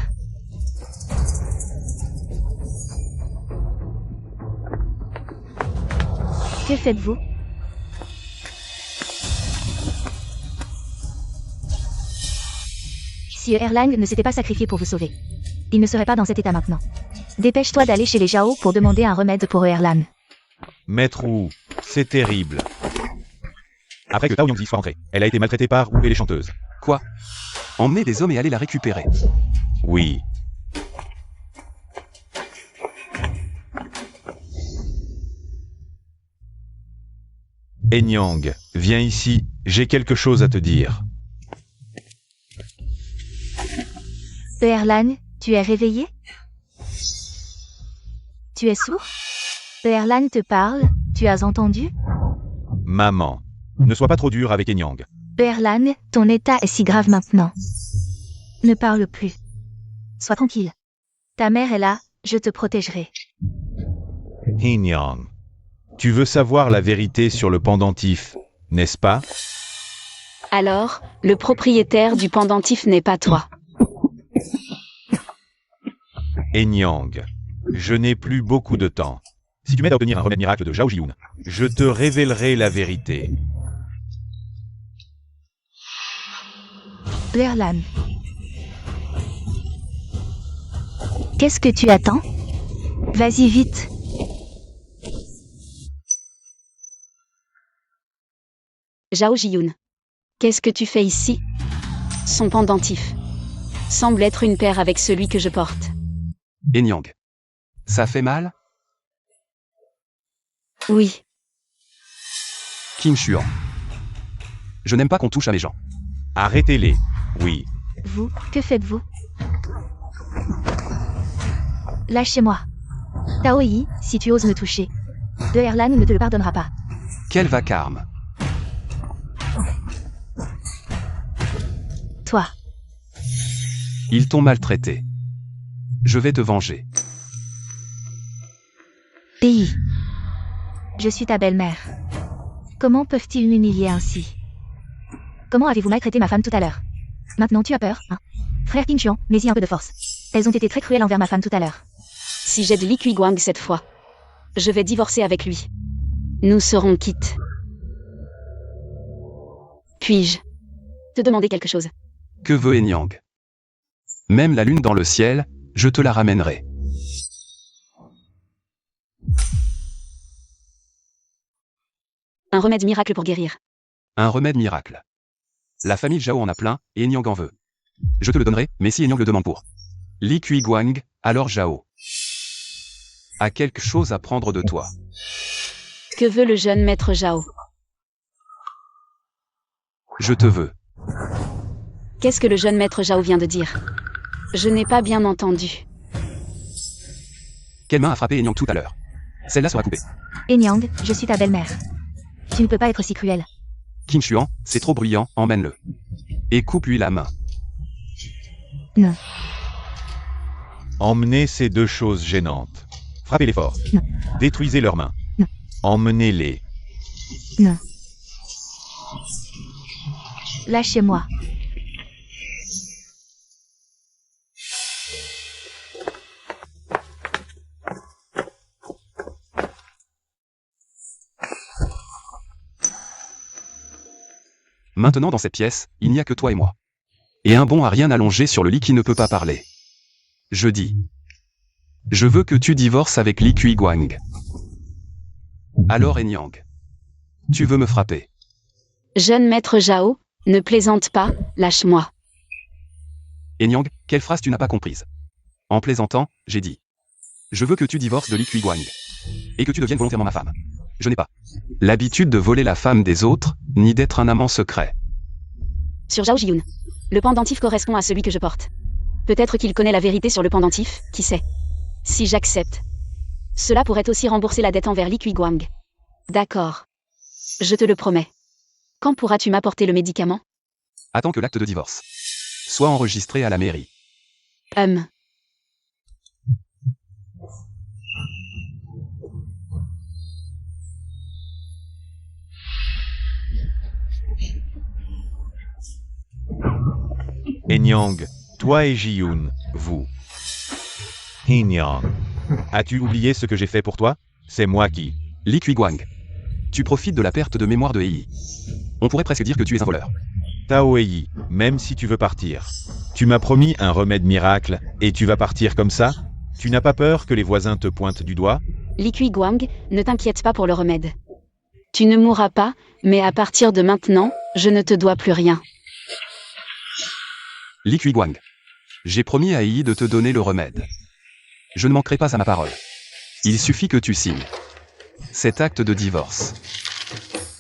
D: Que faites-vous? Si Erlang ne s'était pas sacrifié pour vous sauver, il ne serait pas dans cet état maintenant. Dépêche-toi d'aller chez les Zhao pour demander un remède pour Erlan.
C: Maître Wu, c'est terrible. Après que Tao Niangzi soit entrée, elle a été maltraitée par Wu et les chanteuses.
B: Quoi? Emmener des hommes et aller la récupérer.
C: Oui. Enyang, viens ici, j'ai quelque chose à te dire.
D: Erlan, tu es réveillé? Tu es sourd? Erlan te parle, tu as entendu?
C: Maman, ne sois pas trop dur avec Enyang.
D: Erlan, ton état est si grave maintenant. Ne parle plus. Sois tranquille. Ta mère est là, je te protégerai.
C: Enyang, tu veux savoir la vérité sur le pendentif, n'est-ce pas?
A: Alors, le propriétaire du pendentif n'est pas toi.
C: Enyang, je n'ai plus beaucoup de temps. Si tu m'aides à obtenir un remède miracle de Zhao Jiyun, je te révélerai la vérité.
D: Erlan. Qu'est-ce que tu attends? Vas-y vite.
A: Zhao Jiyun. Qu'est-ce que tu fais ici? Son pendentif semble être une paire avec celui que je porte.
B: Enyang. Ça fait mal?
A: Oui.
B: Qin Shuan. Je n'aime pas qu'on touche à mes gens.
C: Arrêtez-les. Oui.
D: Vous, que faites-vous? Lâchez-moi. Tao Yi, si tu oses me toucher, de Erlan ne te le pardonnera pas.
B: Quel vacarme.
D: Toi.
B: Ils t'ont maltraité. Je vais te venger.
D: Pays. Je suis ta belle-mère. Comment peuvent-ils m'humilier ainsi? Comment avez-vous maltraité ma femme tout à l'heure? Maintenant tu as peur, hein? Frère Qin Chuan, mets-y un peu de force. Elles ont été très cruelles envers ma femme tout à l'heure.
A: Si j'aide Li Guang cette fois, je vais divorcer avec lui. Nous serons quittes. Puis-je te demander quelque chose?
B: Que veut Enyang? Même la lune dans le ciel, je te la ramènerai.
A: Un remède miracle pour guérir.
B: Un remède miracle. La famille Zhao en a plein, et Enyang en veut. Je te le donnerai, mais si Enyang le demande pour Li Guang, alors Zhao a quelque chose à prendre de toi.
A: Que veut le jeune maître Zhao?
B: Je te veux.
A: Qu'est-ce que le jeune maître Zhao vient de dire? Je n'ai pas bien entendu.
B: Quelle main a frappé Enyang tout à l'heure? Celle-là sera coupée.
D: Enyang, je suis ta belle-mère. Tu ne peux pas être si cruel.
B: Qin Chuan, c'est trop bruyant, emmène-le. Et coupe-lui la main.
D: Non.
C: Emmenez ces deux choses gênantes. Frappez-les fort.
D: Non.
C: Détruisez leurs mains.
D: Non.
C: Emmenez-les.
D: Non. Lâchez-moi.
B: Maintenant dans cette pièce, il n'y a que toi et moi. Et un bon à rien allongé sur le lit qui ne peut pas parler. Je dis. Je veux que tu divorces avec Li Guang. Alors Enyang. Tu veux me frapper?
A: Jeune maître Zhao, ne plaisante pas, lâche-moi.
B: Enyang, quelle phrase tu n'as pas comprise? En plaisantant, j'ai dit. Je veux que tu divorces de Li Guang. Et que tu deviennes volontairement ma femme. Je n'ai pas l'habitude de voler la femme des autres, ni d'être un amant secret.
A: Sur Zhao Jiyun. Le pendentif correspond à celui que je porte. Peut-être qu'il connaît la vérité sur le pendentif, qui sait. Si j'accepte, cela pourrait aussi rembourser la dette envers Li Guang. D'accord. Je te le promets. Quand pourras-tu m'apporter le médicament?
B: Attends que l'acte de divorce soit enregistré à la mairie.
C: Enyang, toi et Jiyun, vous. Enyang, as-tu oublié ce que j'ai fait pour toi? C'est moi qui.
B: Li Guang. Tu profites de la perte de mémoire de Hei. On pourrait presque dire que tu es un voleur.
C: Tao Hei, même si tu veux partir. Tu m'as promis un remède miracle, et tu vas partir comme ça? Tu n'as pas peur que les voisins te pointent du doigt?
A: Li Guang, ne t'inquiète pas pour le remède. Tu ne mourras pas, mais à partir de maintenant, je ne te dois plus rien.
B: Li Guang. J'ai promis à Hei de te donner le remède. Je ne manquerai pas à ma parole. Il suffit que tu signes cet acte de divorce.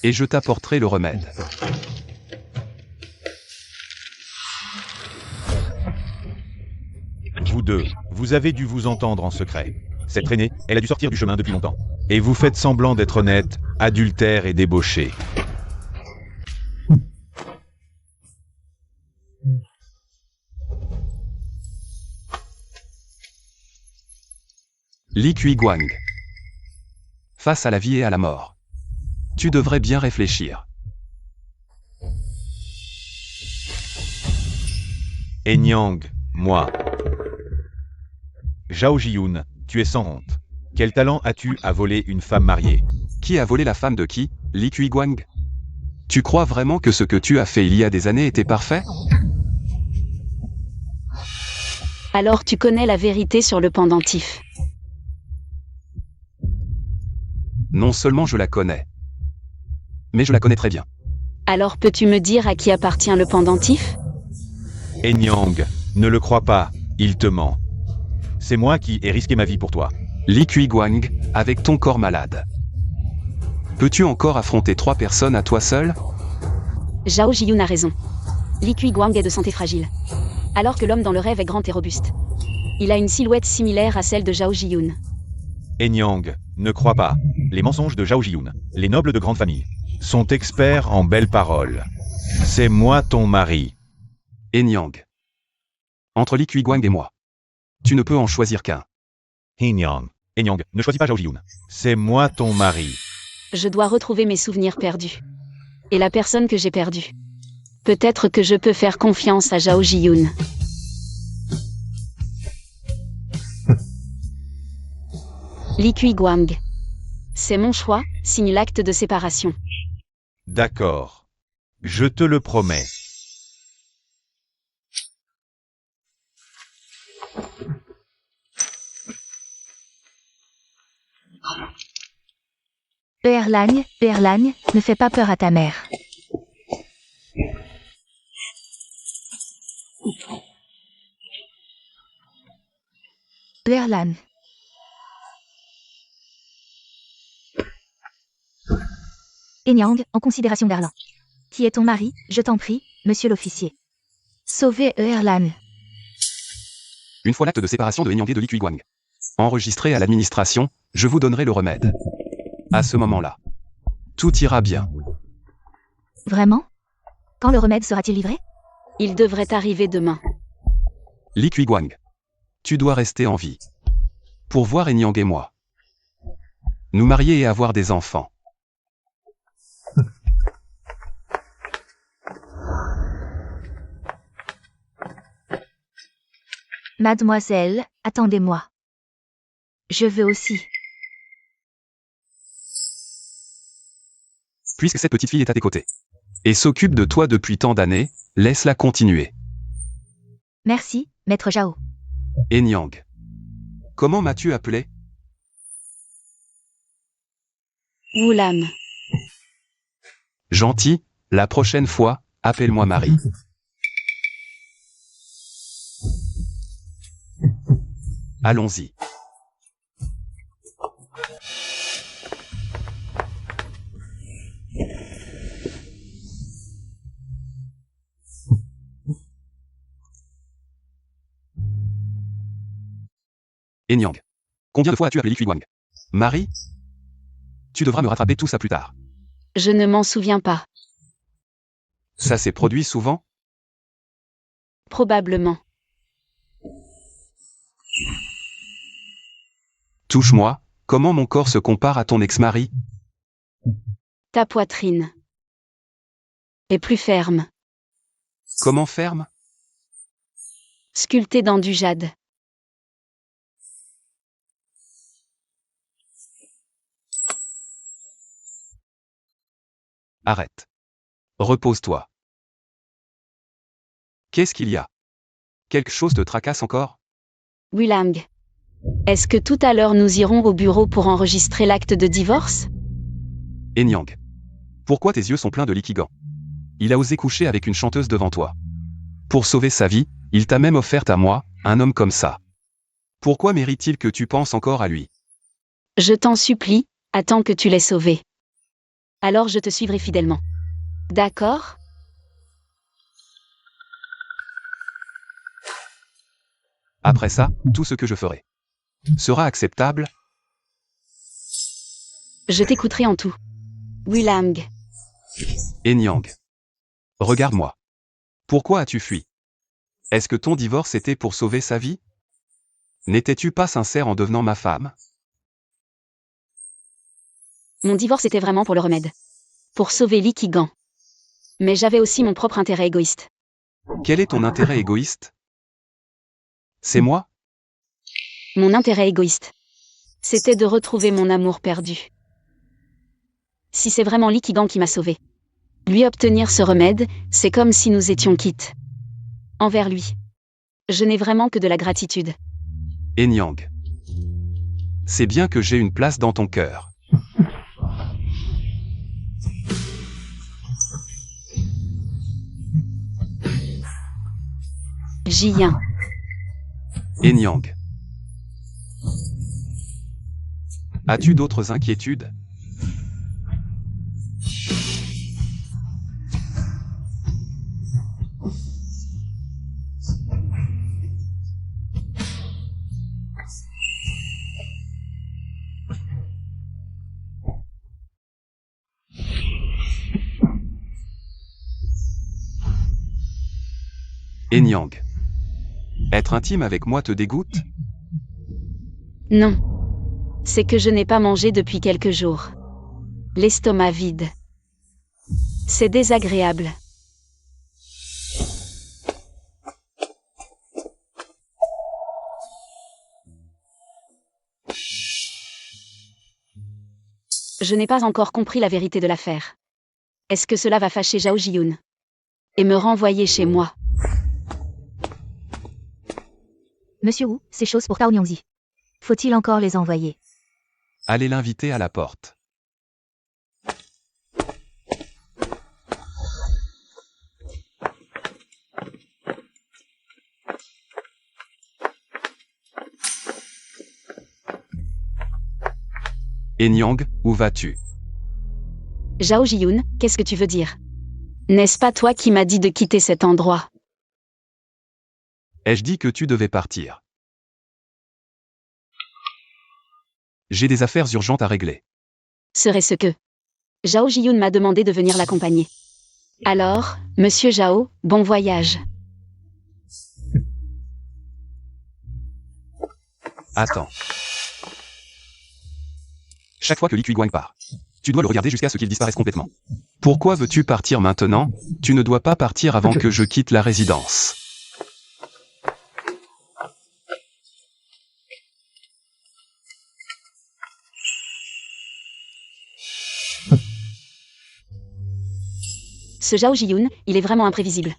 B: Et je t'apporterai le remède.
C: Vous deux, vous avez dû vous entendre en secret. Cette traînée, elle a dû sortir du chemin depuis longtemps. Et vous faites semblant d'être honnête, adultère et débauché.
B: Li Guang. Face à la vie et à la mort. Tu devrais bien réfléchir.
C: Enyang, moi. Zhao Jiyun, tu es sans honte. Quel talent as-tu à voler une femme mariée?
B: Qui a volé la femme de qui? Li Guang? Tu crois vraiment que ce que tu as fait il y a des années était parfait?
A: Alors tu connais la vérité sur le pendentif.
B: Non seulement je la connais, mais je la connais très bien.
A: Alors peux-tu me dire à qui appartient le pendentif?
C: Enyang, ne le crois pas, il te ment. C'est moi qui ai risqué ma vie pour toi.
B: Li Guang, avec ton corps malade. Peux-tu encore affronter 3 personnes à toi seul?
A: Zhao Jiyun a raison. Li Guang est de santé fragile. Alors que l'homme dans le rêve est grand et robuste. Il a une silhouette similaire à celle de Zhao Jiyun.
C: Enyang, Ne crois pas. Les mensonges de Zhao Jiyun, les nobles de grande famille, sont experts en belles paroles. C'est moi ton mari.
B: Enyang. Entre Li Kuiguang et moi. Tu ne peux en choisir qu'un.
C: Enyang, ne choisis pas Zhao Jiyun. C'est moi ton mari.
A: Je dois retrouver mes souvenirs perdus. Et la personne que j'ai perdue. Peut-être que je peux faire confiance à Zhao Jiyun. Li Kuiguang. C'est mon choix, signe l'acte de séparation.
C: D'accord. Je te le promets.
D: Erlagne, ne fais pas peur à ta mère. Erlan. Enyang, en considération d'Erlan. Qui est ton mari, je t'en prie, monsieur l'officier. Sauvez Erlan.
B: Une fois l'acte de séparation de Enyang et de Li Kuiguang enregistré à l'administration, je vous donnerai le remède. À ce moment-là, tout ira bien.
D: Vraiment? Quand le remède sera-t-il livré?
A: Il devrait arriver demain.
B: Li Kuiguang, tu dois rester en vie. Pour voir Enyang et moi. Nous marier et avoir des enfants.
D: Mademoiselle, attendez-moi. Je veux aussi.
B: Puisque cette petite fille est à tes côtés et s'occupe de toi depuis tant d'années, laisse-la continuer.
D: Merci, maître Zhao.
B: Enyang. Comment m'as-tu appelé?
A: Wulam.
B: Gentil, la prochaine fois, appelle-moi Marie. Allons-y. Enyang. Combien de fois as-tu appelé Li Kuiguang? Marie? Tu devras me rattraper tout ça plus tard.
A: Je ne m'en souviens pas.
B: Ça s'est produit souvent?
A: Probablement.
B: Touche-moi, comment mon corps se compare à ton ex-mari?
A: Ta poitrine. Est plus ferme.
B: Comment ferme?
A: Sculptée dans du jade.
B: Arrête. Repose-toi. Qu'est-ce qu'il y a? Quelque chose te tracasse encore?
A: Wulang. Est-ce que tout à l'heure nous irons au bureau pour enregistrer l'acte de divorce?
B: Enyang. Pourquoi tes yeux sont pleins de liquigan? Il a osé coucher avec une chanteuse devant toi. Pour sauver sa vie, il t'a même offerte à moi, un homme comme ça. Pourquoi mérite-t-il que tu penses encore à lui?
A: Je t'en supplie, attends que tu l'aies sauvé. Alors je te suivrai fidèlement. D'accord?
B: Après ça, tout ce que je ferai sera acceptable?
A: Je t'écouterai en tout. Wulang.
B: Enyang. Regarde-moi. Pourquoi as-tu fui? Est-ce que ton divorce était pour sauver sa vie? N'étais-tu pas sincère en devenant ma femme?
A: Mon divorce était vraiment pour le remède. Pour sauver Li Kuiguang. Mais j'avais aussi mon propre intérêt égoïste.
B: Quel est ton intérêt égoïste? C'est moi?
A: Mon intérêt égoïste. C'était de retrouver mon amour perdu. Si c'est vraiment Li Kuiguang qui m'a sauvé. Lui obtenir ce remède, c'est comme si nous étions quittes. Envers lui. Je n'ai vraiment que de la gratitude.
B: Enyang. C'est bien que j'ai une place dans ton cœur.
A: Jiyan.
B: Enyang. As-tu d'autres inquiétudes? Enyang. Être intime avec moi te dégoûte?
A: Non. C'est que je n'ai pas mangé depuis quelques jours. L'estomac vide. C'est désagréable. Je n'ai pas encore compris la vérité de l'affaire. Est-ce que cela va fâcher Zhao Jiyun et me renvoyer chez moi?
D: Monsieur Wu, ces choses pour Tao Nyongzi. Faut-il encore les envoyer?
B: Allez l'inviter à la porte. Enyang, où vas-tu?
A: Zhao Jiyun, qu'est-ce que tu veux dire? N'est-ce pas toi qui m'as dit de quitter cet endroit?
B: Ai-je dit que tu devais partir? J'ai des affaires urgentes à régler.
A: Serait-ce que Zhao Jiyun m'a demandé de venir l'accompagner. Alors, monsieur Zhao, bon voyage.
B: Attends. Chaque fois que Li Kuiguang part, tu dois le regarder jusqu'à ce qu'il disparaisse complètement. Pourquoi veux-tu partir maintenant? Tu ne dois pas partir avant que je quitte la résidence.
A: Ce Zhao Jiyun, il est vraiment imprévisible.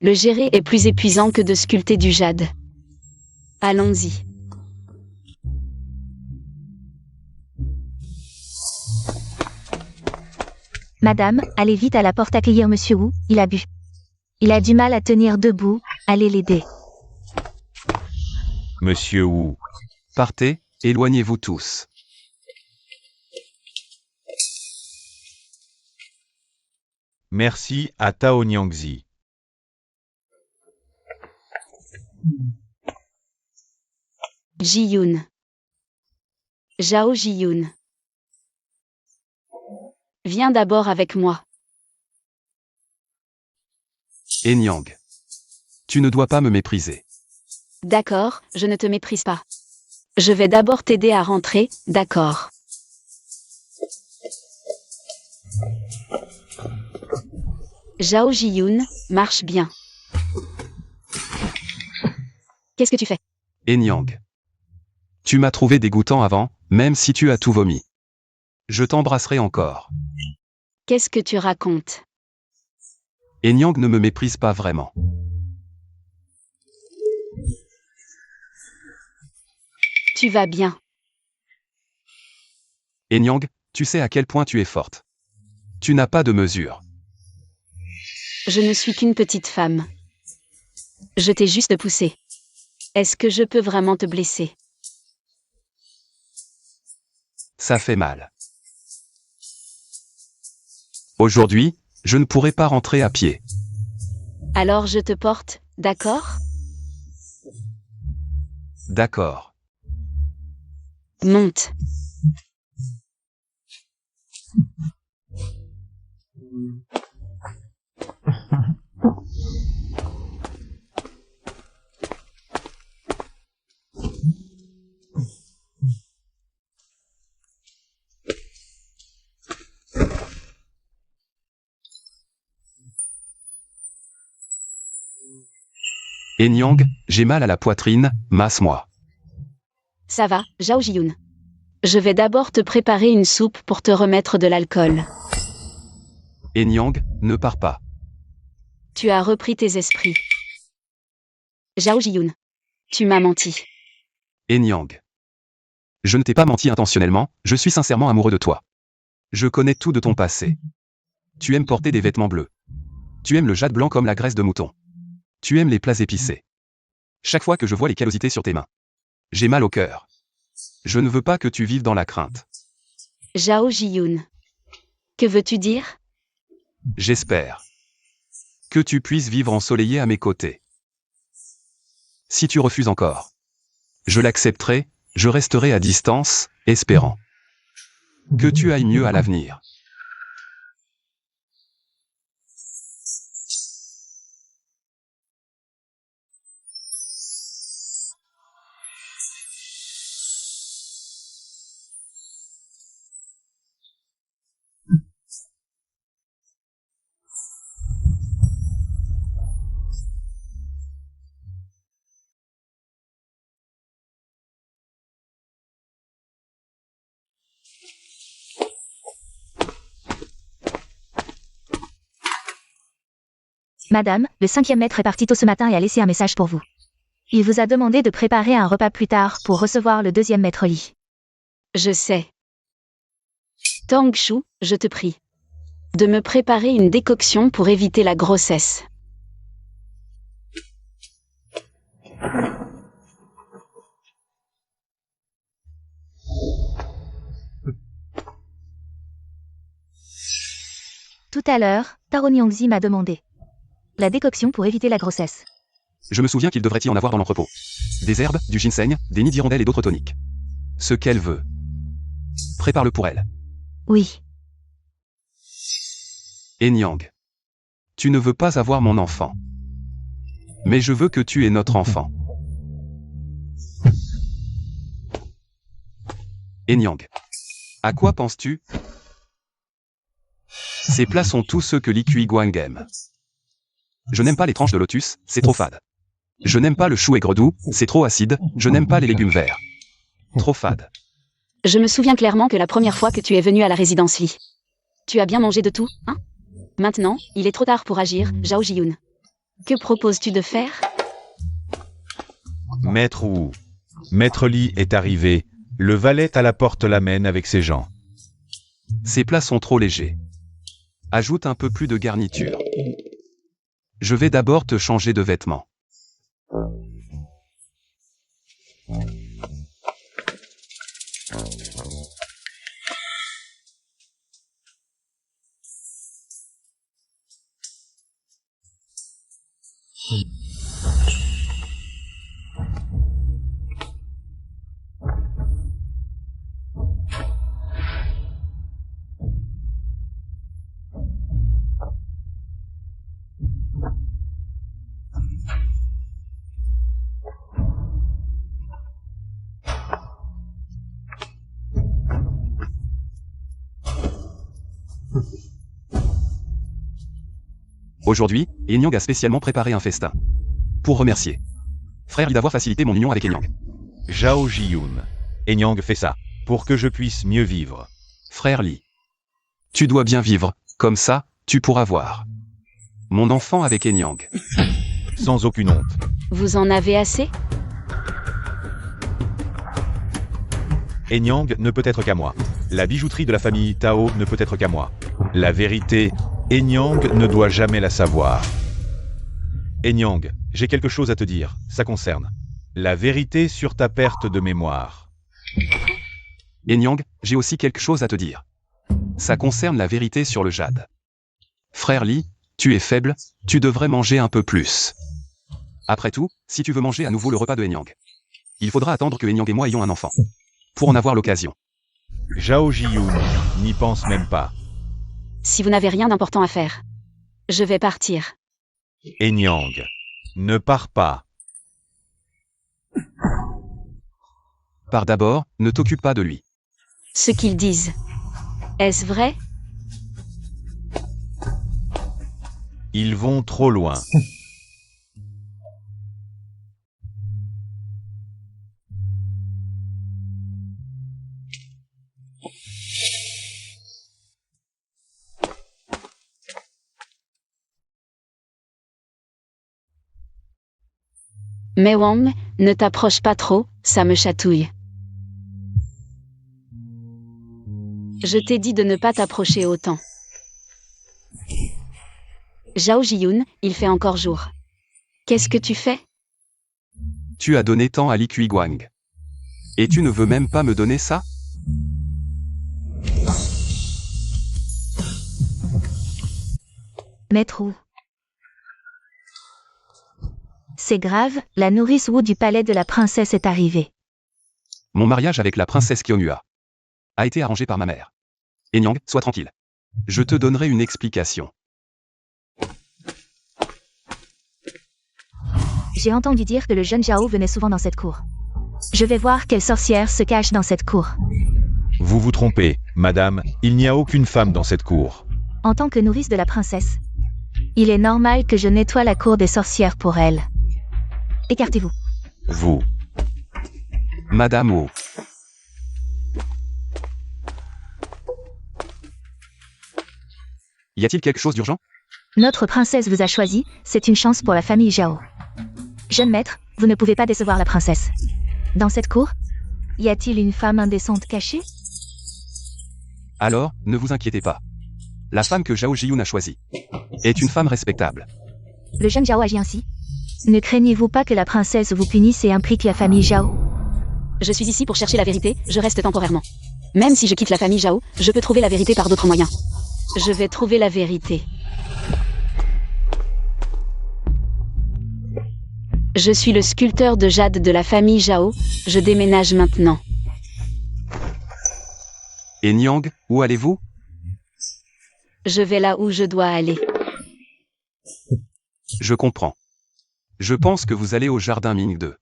A: Le gérer est plus épuisant que de sculpter du jade. Allons-y.
D: Madame, allez vite à la porte accueillir Monsieur Wu, il a bu. Il a du mal à tenir debout, allez l'aider.
C: Monsieur Wu.
B: Partez, éloignez-vous tous.
C: Merci à Tao Nyongzi.
A: Jiyun. Zhao Jiyun. Viens d'abord avec moi.
B: Enyang. Tu ne dois pas me mépriser.
A: D'accord, je ne te méprise pas. Je vais d'abord t'aider à rentrer, d'accord. Zhao Jiyun, marche bien. Qu'est-ce que tu fais?
B: Enyang. Tu m'as trouvé dégoûtant avant, même si tu as tout vomi. Je t'embrasserai encore.
A: Qu'est-ce que tu racontes?
B: Enyang ne me méprise pas vraiment.
A: Tu vas bien.
B: Enyang, tu sais à quel point tu es forte. Tu n'as pas de mesure.
A: Je ne suis qu'une petite femme. Je t'ai juste poussé. Est-ce que je peux vraiment te blesser?
B: Ça fait mal. Aujourd'hui, je ne pourrai pas rentrer à pied.
A: Alors je te porte, d'accord?
B: D'accord.
A: Monte.
B: Enyang, j'ai mal à la poitrine, masse-moi.
A: Ça va, Zhao Jiyun. Je vais d'abord te préparer une soupe pour te remettre de l'alcool.
B: Enyang, ne pars pas.
A: Tu as repris tes esprits. Zhao Jiyun. Tu m'as menti.
B: Enyang. Je ne t'ai pas menti intentionnellement, je suis sincèrement amoureux de toi. Je connais tout de ton passé. Tu aimes porter des vêtements bleus. Tu aimes le jade blanc comme la graisse de mouton. Tu aimes les plats épicés. Chaque fois que je vois les callosités sur tes mains, j'ai mal au cœur. Je ne veux pas que tu vives dans la crainte.
A: Zhao Jiyun. Que veux-tu dire?
B: J'espère que tu puisses vivre ensoleillé à mes côtés. Si tu refuses encore, je l'accepterai, je resterai à distance, espérant que tu ailles mieux à l'avenir.
D: Madame, le 5e maître est parti tôt ce matin et a laissé un message pour vous. Il vous a demandé de préparer un repas plus tard pour recevoir le 2e maître Li.
A: Je sais. Tang Shu, je te prie. De me préparer une décoction pour éviter la grossesse.
D: Tout à l'heure, Taro Nyongzi m'a demandé. La décoction pour éviter la grossesse.
B: Je me souviens qu'il devrait y en avoir dans l'entrepôt. Des herbes, du ginseng, des nids d'hirondelle et d'autres toniques. Ce qu'elle veut. Prépare-le pour elle.
D: Oui.
B: Enyang. Tu ne veux pas avoir mon enfant. Mais je veux que tu aies notre enfant. Enyang. À quoi penses-tu? Ces plats sont tous ceux que Li Guang aime. Je n'aime pas les tranches de lotus, c'est trop fade. Je n'aime pas le chou aigre doux, c'est trop acide, je n'aime pas les légumes verts. Trop fade.
A: Je me souviens clairement que la première fois que tu es venu à la résidence Li. Tu as bien mangé de tout, hein? Maintenant, il est trop tard pour agir, Zhao Jiyun. Que proposes-tu de faire?
C: Maître Wu. Maître Li est arrivé. Le valet à la porte l'amène avec ses gens.
B: Ces plats sont trop légers. Ajoute un peu plus de garniture. Je vais d'abord te changer de vêtements. Aujourd'hui, Enyang a spécialement préparé un festin. Pour remercier Frère Li d'avoir facilité mon union avec Enyang.
C: Zhao Jiyun. Enyang fait ça, pour que je puisse mieux vivre.
B: Frère Li. Tu dois bien vivre, comme ça, tu pourras voir mon enfant avec Enyang.
C: Sans aucune honte.
A: Vous en avez assez?
C: Enyang ne peut être qu'à moi. La bijouterie de la famille Tao ne peut être qu'à moi. La vérité, Enyang ne doit jamais la savoir. Enyang, j'ai quelque chose à te dire, ça concerne la vérité sur ta perte de mémoire.
B: Enyang, j'ai aussi quelque chose à te dire. Ça concerne la vérité sur le jade. Frère Li, tu es faible, tu devrais manger un peu plus. Après tout, si tu veux manger à nouveau le repas de Enyang, il faudra attendre que Enyang et moi ayons un enfant. Pour en avoir l'occasion.
C: Zhao Jiyun n'y pense même pas.
A: Si vous n'avez rien d'important à faire, je vais partir.
C: Enyang, ne pars pas.
B: Pars d'abord, ne t'occupe pas de lui.
A: Ce qu'ils disent. Est-ce vrai?
C: Ils vont trop loin.
A: Mais Wang, ne t'approche pas trop, ça me chatouille. Je t'ai dit de ne pas t'approcher autant. Zhao Jiyun, il fait encore jour. Qu'est-ce que tu fais?
B: Tu as donné tant à Li Guang. Et tu ne veux même pas me donner ça?
D: Maître Wu. C'est grave, la nourrice Wu du palais de la princesse est arrivée.
B: Mon mariage avec la princesse Kyomua a été arrangé par ma mère. Enyang, sois tranquille. Je te donnerai une explication.
D: J'ai entendu dire que le jeune Zhao venait souvent dans cette cour. Je vais voir quelle sorcière se cache dans cette cour.
C: Vous vous trompez, madame, il n'y a aucune femme dans cette cour.
D: En tant que nourrice de la princesse, il est normal que je nettoie la cour des sorcières pour elle. Écartez-vous.
C: Vous.
B: Madame Wu. Y a-t-il quelque chose d'urgent?
D: Notre princesse vous a choisi, c'est une chance pour la famille Zhao. Jeune maître, vous ne pouvez pas décevoir la princesse. Dans cette cour, y a-t-il une femme indécente cachée?
B: Alors, ne vous inquiétez pas. La femme que Zhao Jiyun a choisie est une femme respectable.
D: Le jeune Zhao agit ainsi. Ne craignez-vous pas que la princesse vous punisse et implique la famille Zhao?
A: Je suis ici pour chercher la vérité, je reste temporairement. Même si je quitte la famille Zhao, je peux trouver la vérité par d'autres moyens. Je vais trouver la vérité. Je suis le sculpteur de jade de la famille Zhao, je déménage maintenant.
B: Et Niang, où allez-vous?
A: Je vais là où je dois aller.
B: Je comprends. Je pense que vous allez au jardin Ming 2.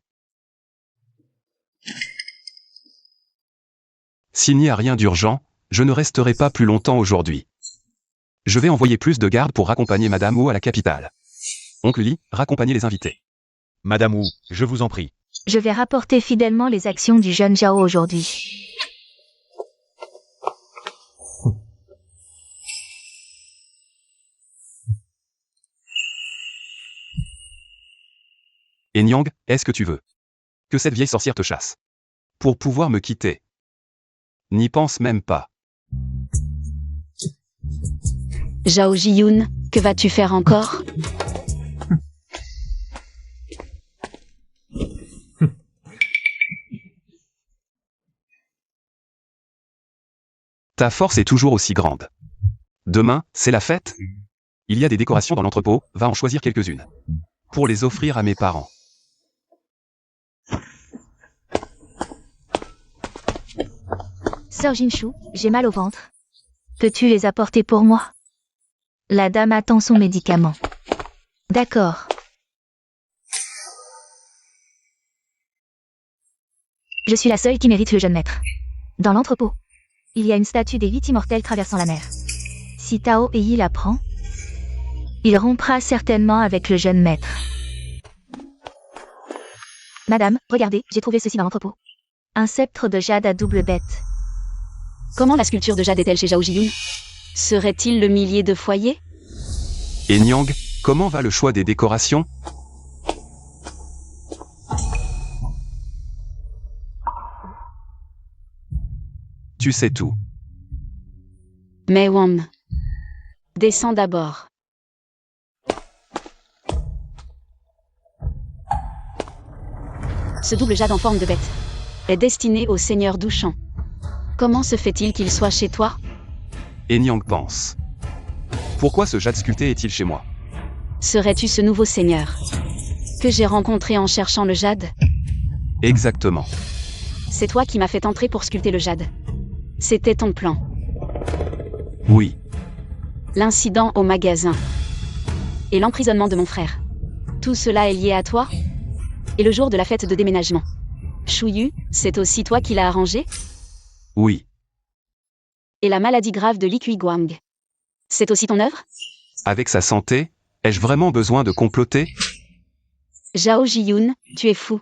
B: S'il n'y a rien d'urgent, je ne resterai pas plus longtemps aujourd'hui. Je vais envoyer plus de gardes pour raccompagner Madame Wu à la capitale. Oncle Li, raccompagnez les invités.
C: Madame Wu, je vous en prie.
D: Je vais rapporter fidèlement les actions du jeune Zhao aujourd'hui.
B: Et Niang, est-ce que tu veux que cette vieille sorcière te chasse pour pouvoir me quitter? N'y pense même pas.
A: Zhao Jiyun, que vas-tu faire encore?
B: Ta force est toujours aussi grande. Demain, c'est la fête? Il y a des décorations dans l'entrepôt, va en choisir quelques-unes. Pour les offrir à mes parents.
D: Sœur Jinshu, j'ai mal au ventre. Peux-tu les apporter pour moi? La dame attend son médicament. D'accord. Je suis la seule qui mérite le jeune maître. Dans l'entrepôt, il y a une statue des 8 immortels traversant la mer. Si Tao Yi la prend, il rompra certainement avec le jeune maître. Madame, regardez, j'ai trouvé ceci dans l'entrepôt. Un sceptre de jade à double bête.
A: Comment la sculpture de jade est-elle chez Zhao Jiyun? Serait-il le millier de foyer?
B: Et Niang, comment va le choix des décorations? Tu sais tout.
A: Mais Wang, descends d'abord. Ce double jade en forme de bête est destiné au seigneur Douchan. Comment se fait-il qu'il soit chez toi?
B: Et Niang pense. Pourquoi ce jade sculpté est-il chez moi?
A: Serais-tu ce nouveau seigneur que j'ai rencontré en cherchant le jade?
B: Exactement.
A: C'est toi qui m'as fait entrer pour sculpter le jade. C'était ton plan.
B: Oui.
A: L'incident au magasin. Et l'emprisonnement de mon frère. Tout cela est lié à toi? Et le jour de la fête de déménagement. Shuyu, c'est aussi toi qui l'as arrangé?
B: Oui.
A: Et la maladie grave de Li Guang. C'est aussi ton œuvre?
B: Avec sa santé, ai-je vraiment besoin de comploter?
A: Zhao Jiyun, tu es fou.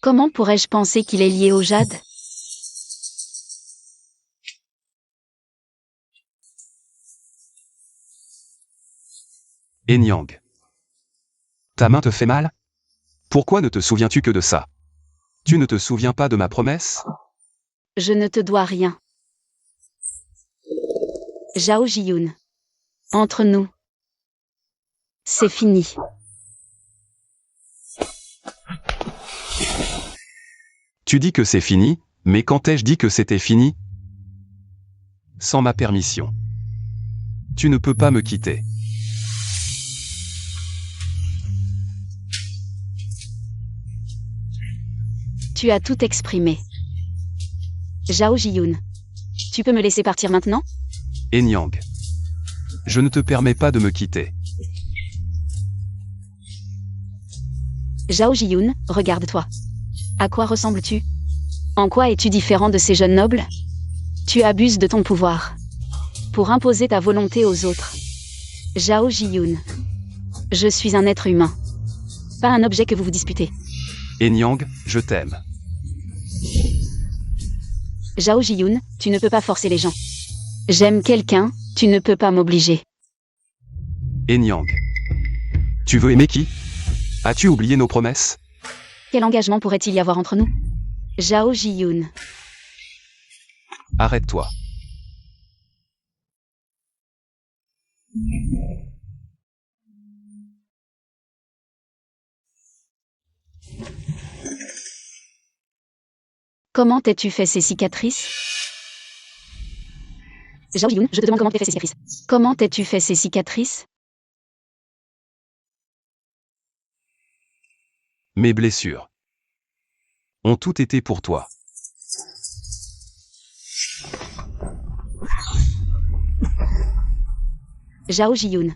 A: Comment pourrais-je penser qu'il est lié au jade?
B: Et Niang. Ta main te fait mal? Pourquoi ne te souviens-tu que de ça? Tu ne te souviens pas de ma promesse?
A: Je ne te dois rien. Zhao Jiyun. Entre nous. C'est fini.
B: Tu dis que c'est fini, mais quand ai-je dit que c'était fini? Sans ma permission. Tu ne peux pas me quitter.
A: Tu as tout exprimé. Zhao Jiyun. Tu peux me laisser partir maintenant?
B: Et Niang. Je ne te permets pas de me quitter.
A: Zhao Jiyun, regarde-toi. À quoi ressembles-tu? En quoi es-tu différent de ces jeunes nobles? Tu abuses de ton pouvoir pour imposer ta volonté aux autres. Zhao Jiyun. Je suis un être humain. Pas un objet que vous vous disputez.
B: Et Niang, je t'aime.
A: Zhao Jiyun, tu ne peux pas forcer les gens. J'aime quelqu'un, tu ne peux pas m'obliger.
B: Enyang. Tu veux aimer qui? As-tu oublié nos promesses?
A: Quel engagement pourrait-il y avoir entre nous? Zhao Ji-yoon.
B: Arrête-toi.
A: Comment t'es-tu fait ces cicatrices? Zhao Ji-yoon, je te demande comment t'es fait ces cicatrices. Comment t'es-tu fait ces cicatrices?
B: Mes blessures ont toutes été pour toi.
A: Zhao Ji-yoon.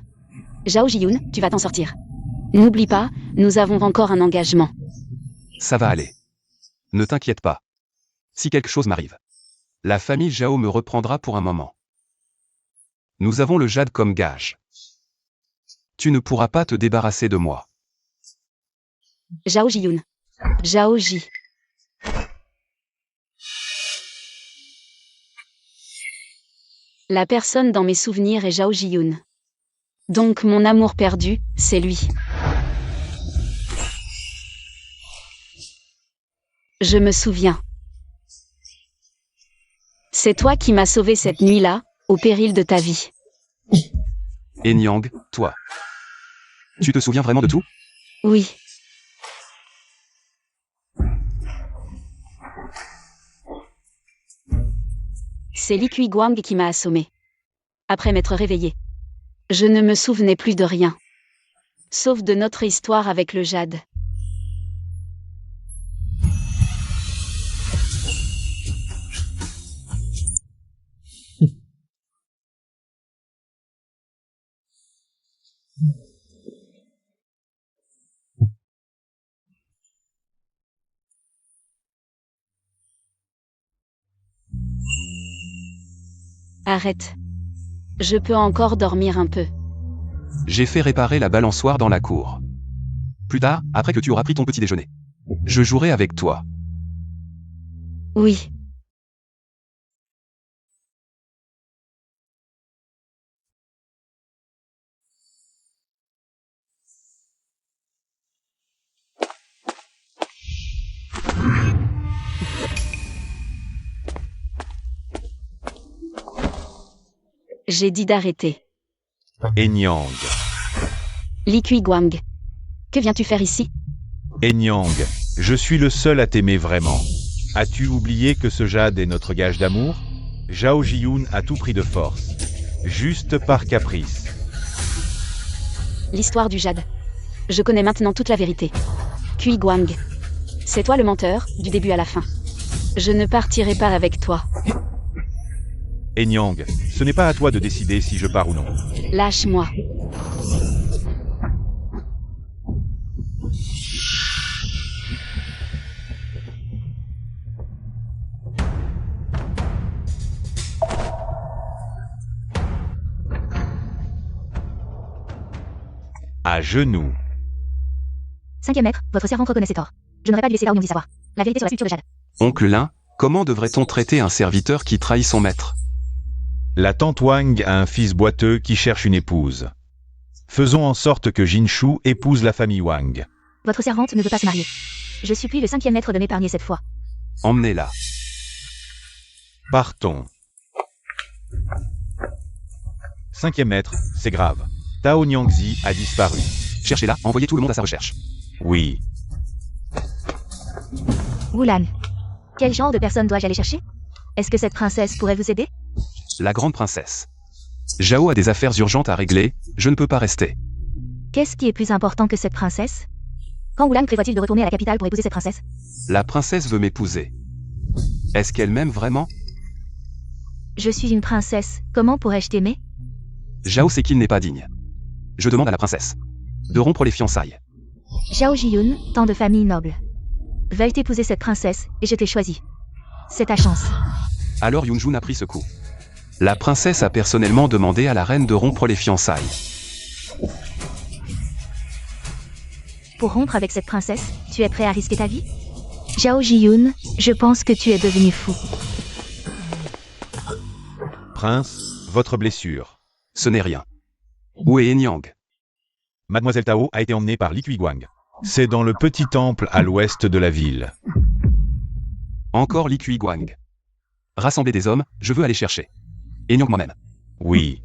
A: Zhao Ji-yoon, tu vas t'en sortir. N'oublie pas, nous avons encore un engagement.
B: Ça va aller. Ne t'inquiète pas. Si quelque chose m'arrive, la famille Zhao me reprendra pour un moment. Nous avons le jade comme gage. Tu ne pourras pas te débarrasser de moi.
A: Zhao Ji-yoon. Zhao Ji. La personne dans mes souvenirs est Zhao Ji-yoon. Donc mon amour perdu, c'est lui. Je me souviens. C'est toi qui m'as sauvé cette nuit-là, au péril de ta vie.
B: Enyang, toi. Tu te souviens vraiment de tout?
A: Oui. C'est Li Guang qui m'a assommé. Après m'être réveillé. Je ne me souvenais plus de rien. Sauf de notre histoire avec le jade. Arrête. Je peux encore dormir un peu.
B: J'ai fait réparer la balançoire dans la cour. Plus tard, après que tu auras pris ton petit déjeuner, je jouerai avec toi.
A: Oui. J'ai dit d'arrêter.
C: Enyang.
A: Li Guang. Que viens-tu faire ici?
C: Enyang, je suis le seul à t'aimer vraiment. As-tu oublié que ce jade est notre gage d'amour? Zhao Ji-yoon a tout pris de force. Juste par caprice.
A: L'histoire du jade. Je connais maintenant toute la vérité. Guang. C'est toi le menteur, du début à la fin. Je ne partirai pas avec toi.
C: Enyang, ce n'est pas à toi de décider si je pars ou non.
A: Lâche-moi.
C: À genoux.
D: 5e maître, votre servante reconnaît ses torts. Je n'aurais pas dû laisser Laonion d'y savoir. La vérité sur la culture de Jade.
B: Oncle Lin, comment devrait-on traiter un serviteur qui trahit son maître?
C: La tante Wang a un fils boiteux qui cherche une épouse. Faisons en sorte que Jinshu épouse la famille Wang.
D: Votre servante ne veut pas se marier. Je supplie le 5e maître de m'épargner cette fois.
B: Emmenez-la.
C: Partons. 5e maître, c'est grave. Tao Nyangzi a disparu.
B: Cherchez-la, envoyez tout le monde à sa recherche.
C: Oui.
D: Wulan. Quel genre de personne dois-je aller chercher? Est-ce que cette princesse pourrait vous aider?
B: La grande princesse. Zhao a des affaires urgentes à régler, je ne peux pas rester.
D: Qu'est-ce qui est plus important que cette princesse? Quand Wulan prévoit-il de retourner à la capitale pour épouser cette princesse?
B: La princesse veut m'épouser. Est-ce qu'elle m'aime vraiment?
D: Je suis une princesse, comment pourrais-je t'aimer?
B: Zhao sait qu'il n'est pas digne. Je demande à la princesse de rompre les fiançailles.
D: Zhao Ji-yoon, tant de familles nobles. Veuille épouser cette princesse, et je t'ai choisi. C'est ta chance.
B: Alors Yoonjun a pris ce coup. La princesse a personnellement demandé à la reine de rompre les fiançailles.
D: Pour rompre avec cette princesse, tu es prêt à risquer ta vie? Zhao Ji-yoon, je pense que tu es devenu fou.
C: Prince, votre blessure.
B: Ce n'est rien. Où est Enyang?
C: Mademoiselle Tao a été emmenée par Li Guang. C'est dans le petit temple à l'ouest de la ville.
B: Encore Li Guang. Rassembler des hommes, je veux aller chercher. Enyang moi-même.
C: Oui.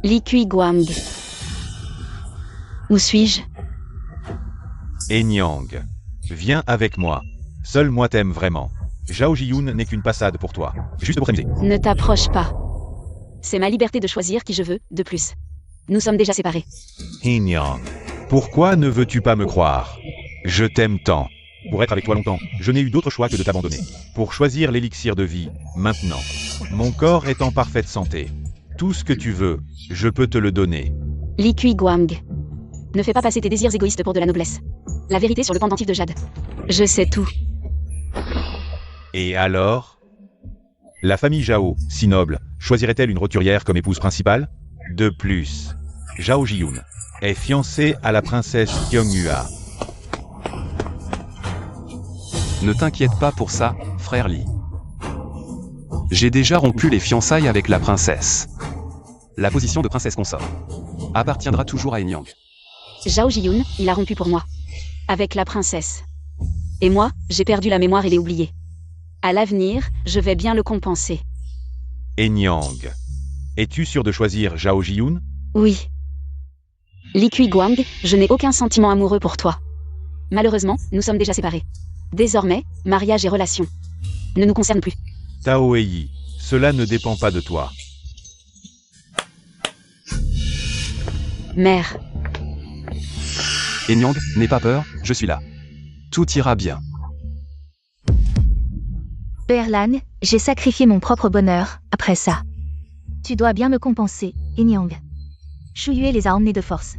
A: Li Guang. Où suis-je?
C: Enyang. Viens avec moi. Seul moi t'aime vraiment. Zhao Jiyun n'est qu'une passade pour toi. Juste pour t'amuser.
A: Ne t'approche pas. C'est ma liberté de choisir qui je veux, de plus. Nous sommes déjà séparés.
C: Enyang. Pourquoi ne veux-tu pas me croire? Je t'aime tant. Pour être avec toi longtemps, je n'ai eu d'autre choix que de t'abandonner. Pour choisir l'élixir de vie, maintenant. Mon corps est en parfaite santé. Tout ce que tu veux, je peux te le donner.
A: Li Guang. Ne fais pas passer tes désirs égoïstes pour de la noblesse. La vérité sur le pendentif de Jade. Je sais tout.
C: Et alors? La famille Zhao, si noble, choisirait-elle une roturière comme épouse principale? De plus, Zhao Jiyun est fiancé à la princesse Kyonghua.
B: Ne t'inquiète pas pour ça, frère Li. J'ai déjà rompu les fiançailles avec la princesse. La position de princesse consort appartiendra toujours à Enyang.
A: Zhao Jiyun, il a rompu pour moi. Avec la princesse. Et moi, j'ai perdu la mémoire et l'ai oublié. À l'avenir, je vais bien le compenser.
C: Enyang. Es-tu sûr de choisir Zhao Jiyun?
A: Oui. Li Guang, je n'ai aucun sentiment amoureux pour toi. Malheureusement, nous sommes déjà séparés. Désormais, mariage et relations ne nous concernent plus.
C: Tao Yi, cela ne dépend pas de toi.
A: Mère.
B: Enyang, n'aie pas peur, je suis là. Tout ira bien.
D: Erlan, j'ai sacrifié mon propre bonheur, après ça. Tu dois bien me compenser, Enyang. Shuyue les a emmenés de force.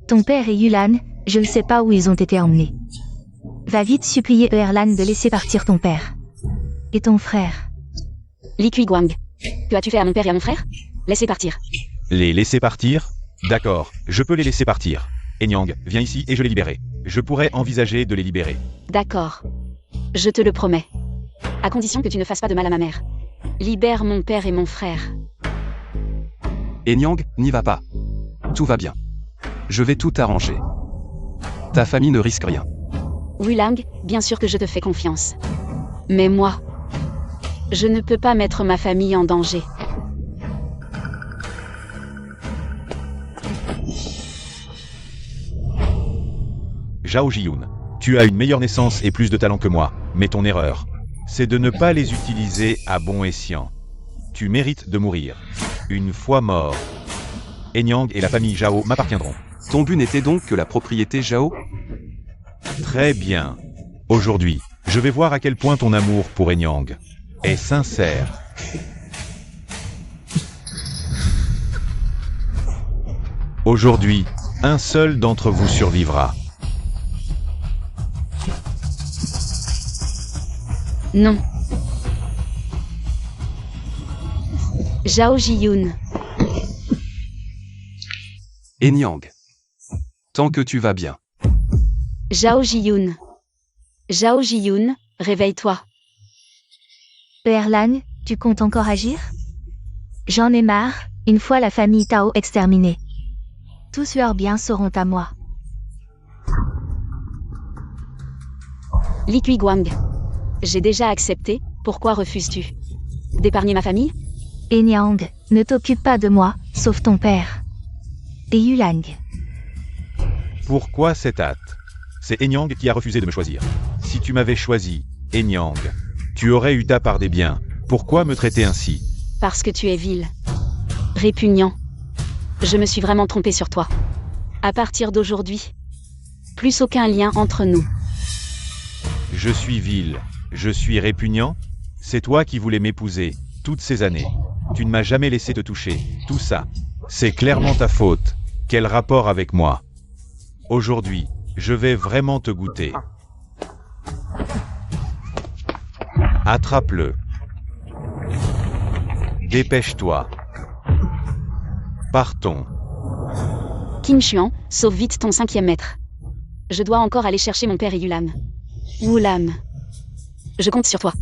D: Ton père et Yulan, je ne sais pas où ils ont été emmenés. Va vite supplier Erlan de laisser partir ton père. Et ton frère.
A: Li Guang. Que as-tu fait à mon père et à mon frère? Laissez partir.
C: Les laisser partir? D'accord, je peux les laisser partir. Enyang, viens ici et je les libérerai. Je pourrais envisager de les libérer.
A: D'accord. Je te le promets. À condition que tu ne fasses pas de mal à ma mère. Libère mon père et mon frère.
B: Enyang, n'y va pas. Tout va bien. Je vais tout arranger. Ta famille ne risque rien.
A: Wulang, bien sûr que je te fais confiance. Mais moi, je ne peux pas mettre ma famille en danger.
C: Zhao Jiyun, tu as une meilleure naissance et plus de talent que moi, mais ton erreur, c'est de ne pas les utiliser à bon escient. Tu mérites de mourir. Une fois mort, Enyang et la famille Zhao m'appartiendront.
B: Ton but n'était donc que la propriété Zhao?
C: Très bien. Aujourd'hui, je vais voir à quel point ton amour pour Enyang est sincère. Aujourd'hui, un seul d'entre vous survivra.
A: Non. Zhao Jiyun.
B: Enyang. Tant que tu vas bien.
A: Zhao Jiyun. Zhao Jiyun, réveille-toi.
D: Erlan, tu comptes encore agir? J'en ai marre, une fois la famille Tao exterminée. Tous leurs biens seront à moi.
A: Li Guang. J'ai déjà accepté, pourquoi refuses-tu? D'épargner ma famille?
D: Enyang, ne t'occupe pas de moi, sauf ton père. Et Yulang.
C: Pourquoi cette hâte? C'est Enyang qui a refusé de me choisir. Si tu m'avais choisi, Enyang, tu aurais eu ta part des biens. Pourquoi me traiter ainsi?
A: Parce que tu es vil. Répugnant. Je me suis vraiment trompée sur toi. À partir d'aujourd'hui, plus aucun lien entre nous.
C: Je suis vil. Je suis répugnant? C'est toi qui voulais m'épouser, toutes ces années. Tu ne m'as jamais laissé te toucher, tout ça. C'est clairement ta faute. Quel rapport avec moi? Aujourd'hui, je vais vraiment te goûter. Attrape-le. Dépêche-toi. Partons.
A: Qin Xuan, sauve vite ton 5e maître. Je dois encore aller chercher mon père et Yulam. Wulam. Je compte sur toi.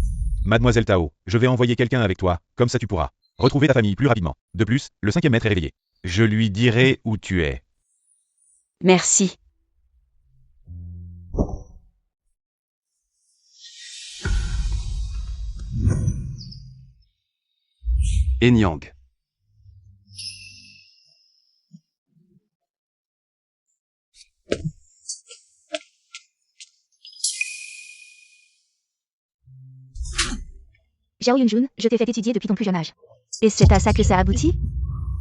C: Mademoiselle Tao, je vais envoyer quelqu'un avec toi, comme ça tu pourras retrouver ta famille plus rapidement. De plus, le 5e maître est réveillé. Je lui dirai où tu es.
A: Merci.
B: Enyang.
D: Zhao Yunjun, je t'ai fait étudier depuis ton plus jeune âge. Et c'est à ça que ça aboutit?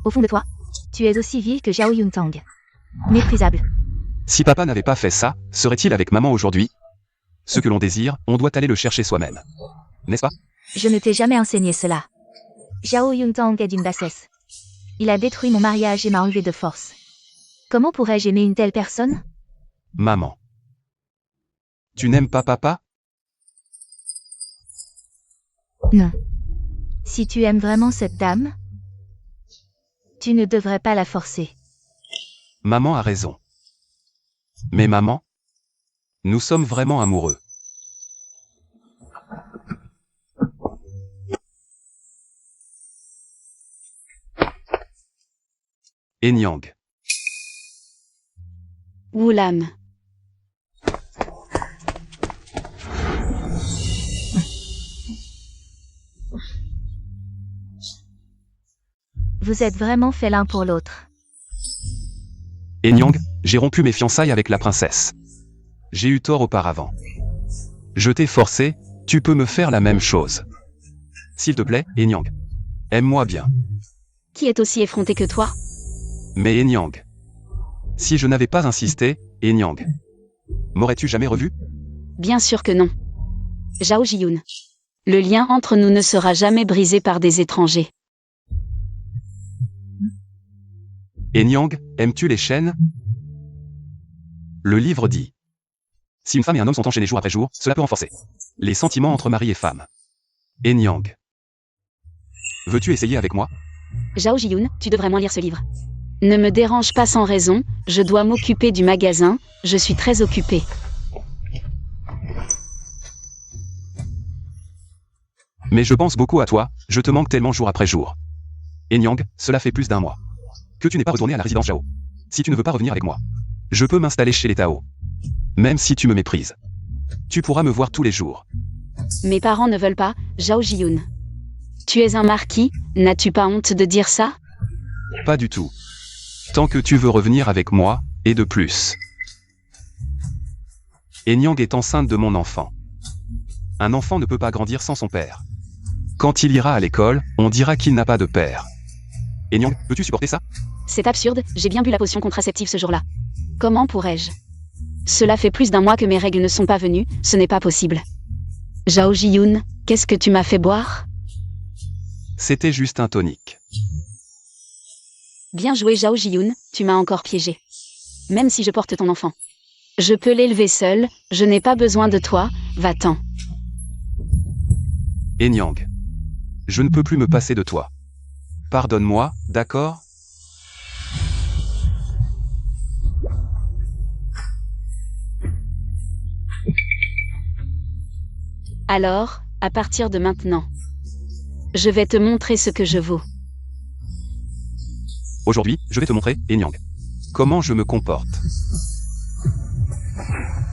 D: Au fond de toi, tu es aussi vil que Zhao Yuntang. Méprisable.
B: Si papa n'avait pas fait ça, serait-il avec maman aujourd'hui? Ce que l'on désire, on doit aller le chercher soi-même. N'est-ce pas?
D: Je ne t'ai jamais enseigné cela. Zhao Yuntang est d'une bassesse. Il a détruit mon mariage et m'a enlevé de force. Comment pourrais-je aimer une telle personne?
B: Maman. Tu n'aimes pas papa?
D: Non. Si tu aimes vraiment cette dame, tu ne devrais pas la forcer.
B: Maman a raison. Mais maman, nous sommes vraiment amoureux. Enyang.
A: Wulam.
D: Vous êtes vraiment faits l'un pour l'autre.
B: Enyang, j'ai rompu mes fiançailles avec la princesse. J'ai eu tort auparavant. Je t'ai forcé, tu peux me faire la même chose. S'il te plaît, Enyang. Aime-moi bien.
A: Qui est aussi effronté que toi?
B: Mais Enyang. Si je n'avais pas insisté, Enyang. M'aurais-tu jamais revu?
A: Bien sûr que non. Zhao Jiyun. Le lien entre nous ne sera jamais brisé par des étrangers.
B: Enyang, aimes-tu les chaînes? Le livre dit. Si une femme et un homme sont enchaînés jour après jour, cela peut renforcer les sentiments entre mari et femme. Enyang. Veux-tu essayer avec moi?
A: Zhao Jiyun, tu devrais moins lire ce livre. Ne me dérange pas sans raison, je dois m'occuper du magasin, je suis très occupée.
B: Mais je pense beaucoup à toi, je te manque tellement jour après jour. Enyang, cela fait plus d'un mois que tu n'es pas retourné à la résidence Zhao. Si tu ne veux pas revenir avec moi, je peux m'installer chez les Tao. Même si tu me méprises. Tu pourras me voir tous les jours.
A: Mes parents ne veulent pas, Zhao Jiyun. Tu es un marquis, n'as-tu pas honte de dire ça?
B: Pas du tout. Tant que tu veux revenir avec moi, et de plus. Enyang est enceinte de mon enfant. Un enfant ne peut pas grandir sans son père. Quand il ira à l'école, on dira qu'il n'a pas de père. Enyang, peux-tu supporter ça?
A: C'est absurde, j'ai bien bu la potion contraceptive ce jour-là. Comment pourrais-je? Cela fait plus d'un mois que mes règles ne sont pas venues, ce n'est pas possible. Zhao Jiyun, qu'est-ce que tu m'as fait boire?
B: C'était juste un tonique.
A: Bien joué Zhao Jiyun, tu m'as encore piégé. Même si je porte ton enfant. Je peux l'élever seul, je n'ai pas besoin de toi, va-t'en.
B: Enyang. Je ne peux plus me passer de toi. Pardonne-moi, d'accord?
A: Alors, à partir de maintenant, je vais te montrer ce que je vaux.
B: Aujourd'hui, je vais te montrer, Enyang, comment je me comporte.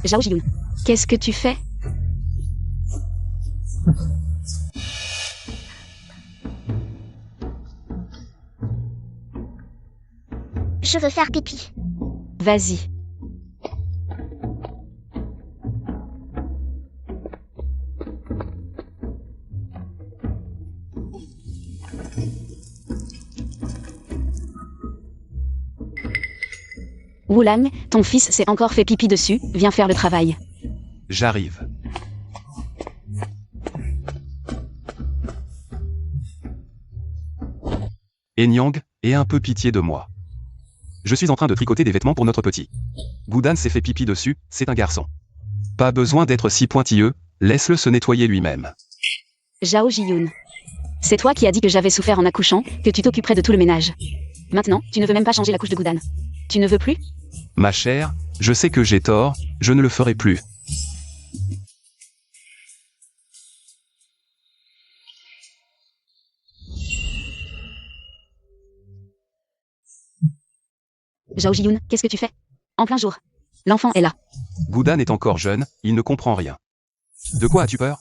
A: Zhao Jiyun, qu'est-ce que tu fais?
E: Je veux faire pipi.
A: Vas-y. Wulang, ton fils s'est encore fait pipi dessus, viens faire le travail.
B: J'arrive. Enyang, aie un peu pitié de moi. Je suis en train de tricoter des vêtements pour notre petit. Gudan s'est fait pipi dessus, c'est un garçon. Pas besoin d'être si pointilleux, laisse-le se nettoyer lui-même.
A: Zhao Jiyun. C'est toi qui as dit que j'avais souffert en accouchant, que tu t'occuperais de tout le ménage. Maintenant, tu ne veux même pas changer la couche de Gudan. Tu ne veux plus?
B: Ma chère, je sais que j'ai tort, je ne le ferai plus.
A: Zhao Jiyun, qu'est-ce que tu fais? En plein jour. L'enfant est là.
B: Goudan est encore jeune, il ne comprend rien. De quoi as-tu peur?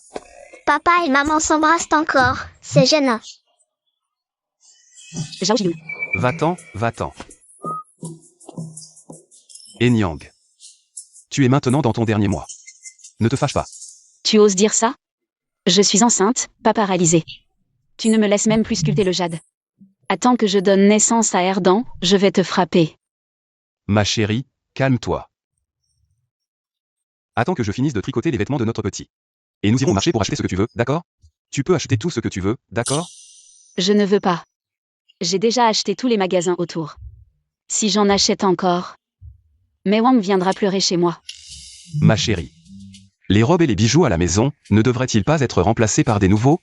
E: Papa et maman s'embrassent encore. C'est gênant.
A: Zhao Jiyun.
B: Va-t'en, va-t'en. Enyang. Tu es maintenant dans ton dernier mois. Ne te fâche pas.
A: Tu oses dire ça? Je suis enceinte, pas paralysée. Tu ne me laisses même plus sculpter le jade. Attends que je donne naissance à Erdan, je vais te frapper.
B: Ma chérie, calme-toi. Attends que je finisse de tricoter les vêtements de notre petit. Et nous irons au marché pour acheter ce que tu veux, d'accord? Tu peux acheter tout ce que tu veux, d'accord?
A: Je ne veux pas. J'ai déjà acheté tous les magasins autour. Si j'en achète encore, Mewang viendra pleurer chez moi.
B: Ma chérie. Les robes et les bijoux à la maison ne devraient-ils pas être remplacés par des nouveaux?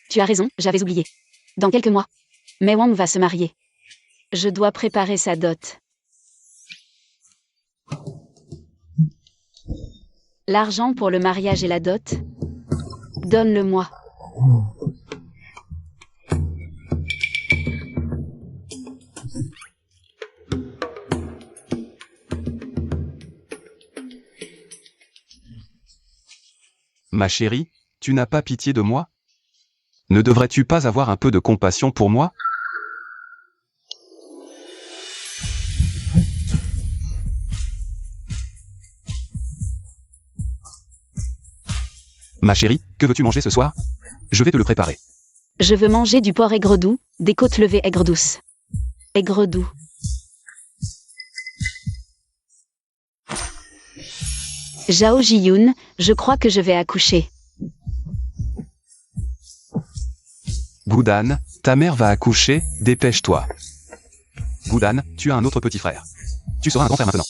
A: Tu as raison, j'avais oublié. Dans quelques mois, Mewang va se marier. Je dois préparer sa dot. L'argent pour le mariage et la dot? Donne-le-moi.
B: Ma chérie, tu n'as pas pitié de moi? Ne devrais-tu pas avoir un peu de compassion pour moi? Ma chérie, que veux-tu manger ce soir? Je vais te le préparer.
A: Je veux manger du porc aigre doux, des côtes levées aigre douce. Aigre doux. Zhao Jiyun, je crois que je vais accoucher.
B: Goudan, ta mère va accoucher, dépêche-toi. Goudan, tu as un autre petit frère. Tu seras un grand frère maintenant.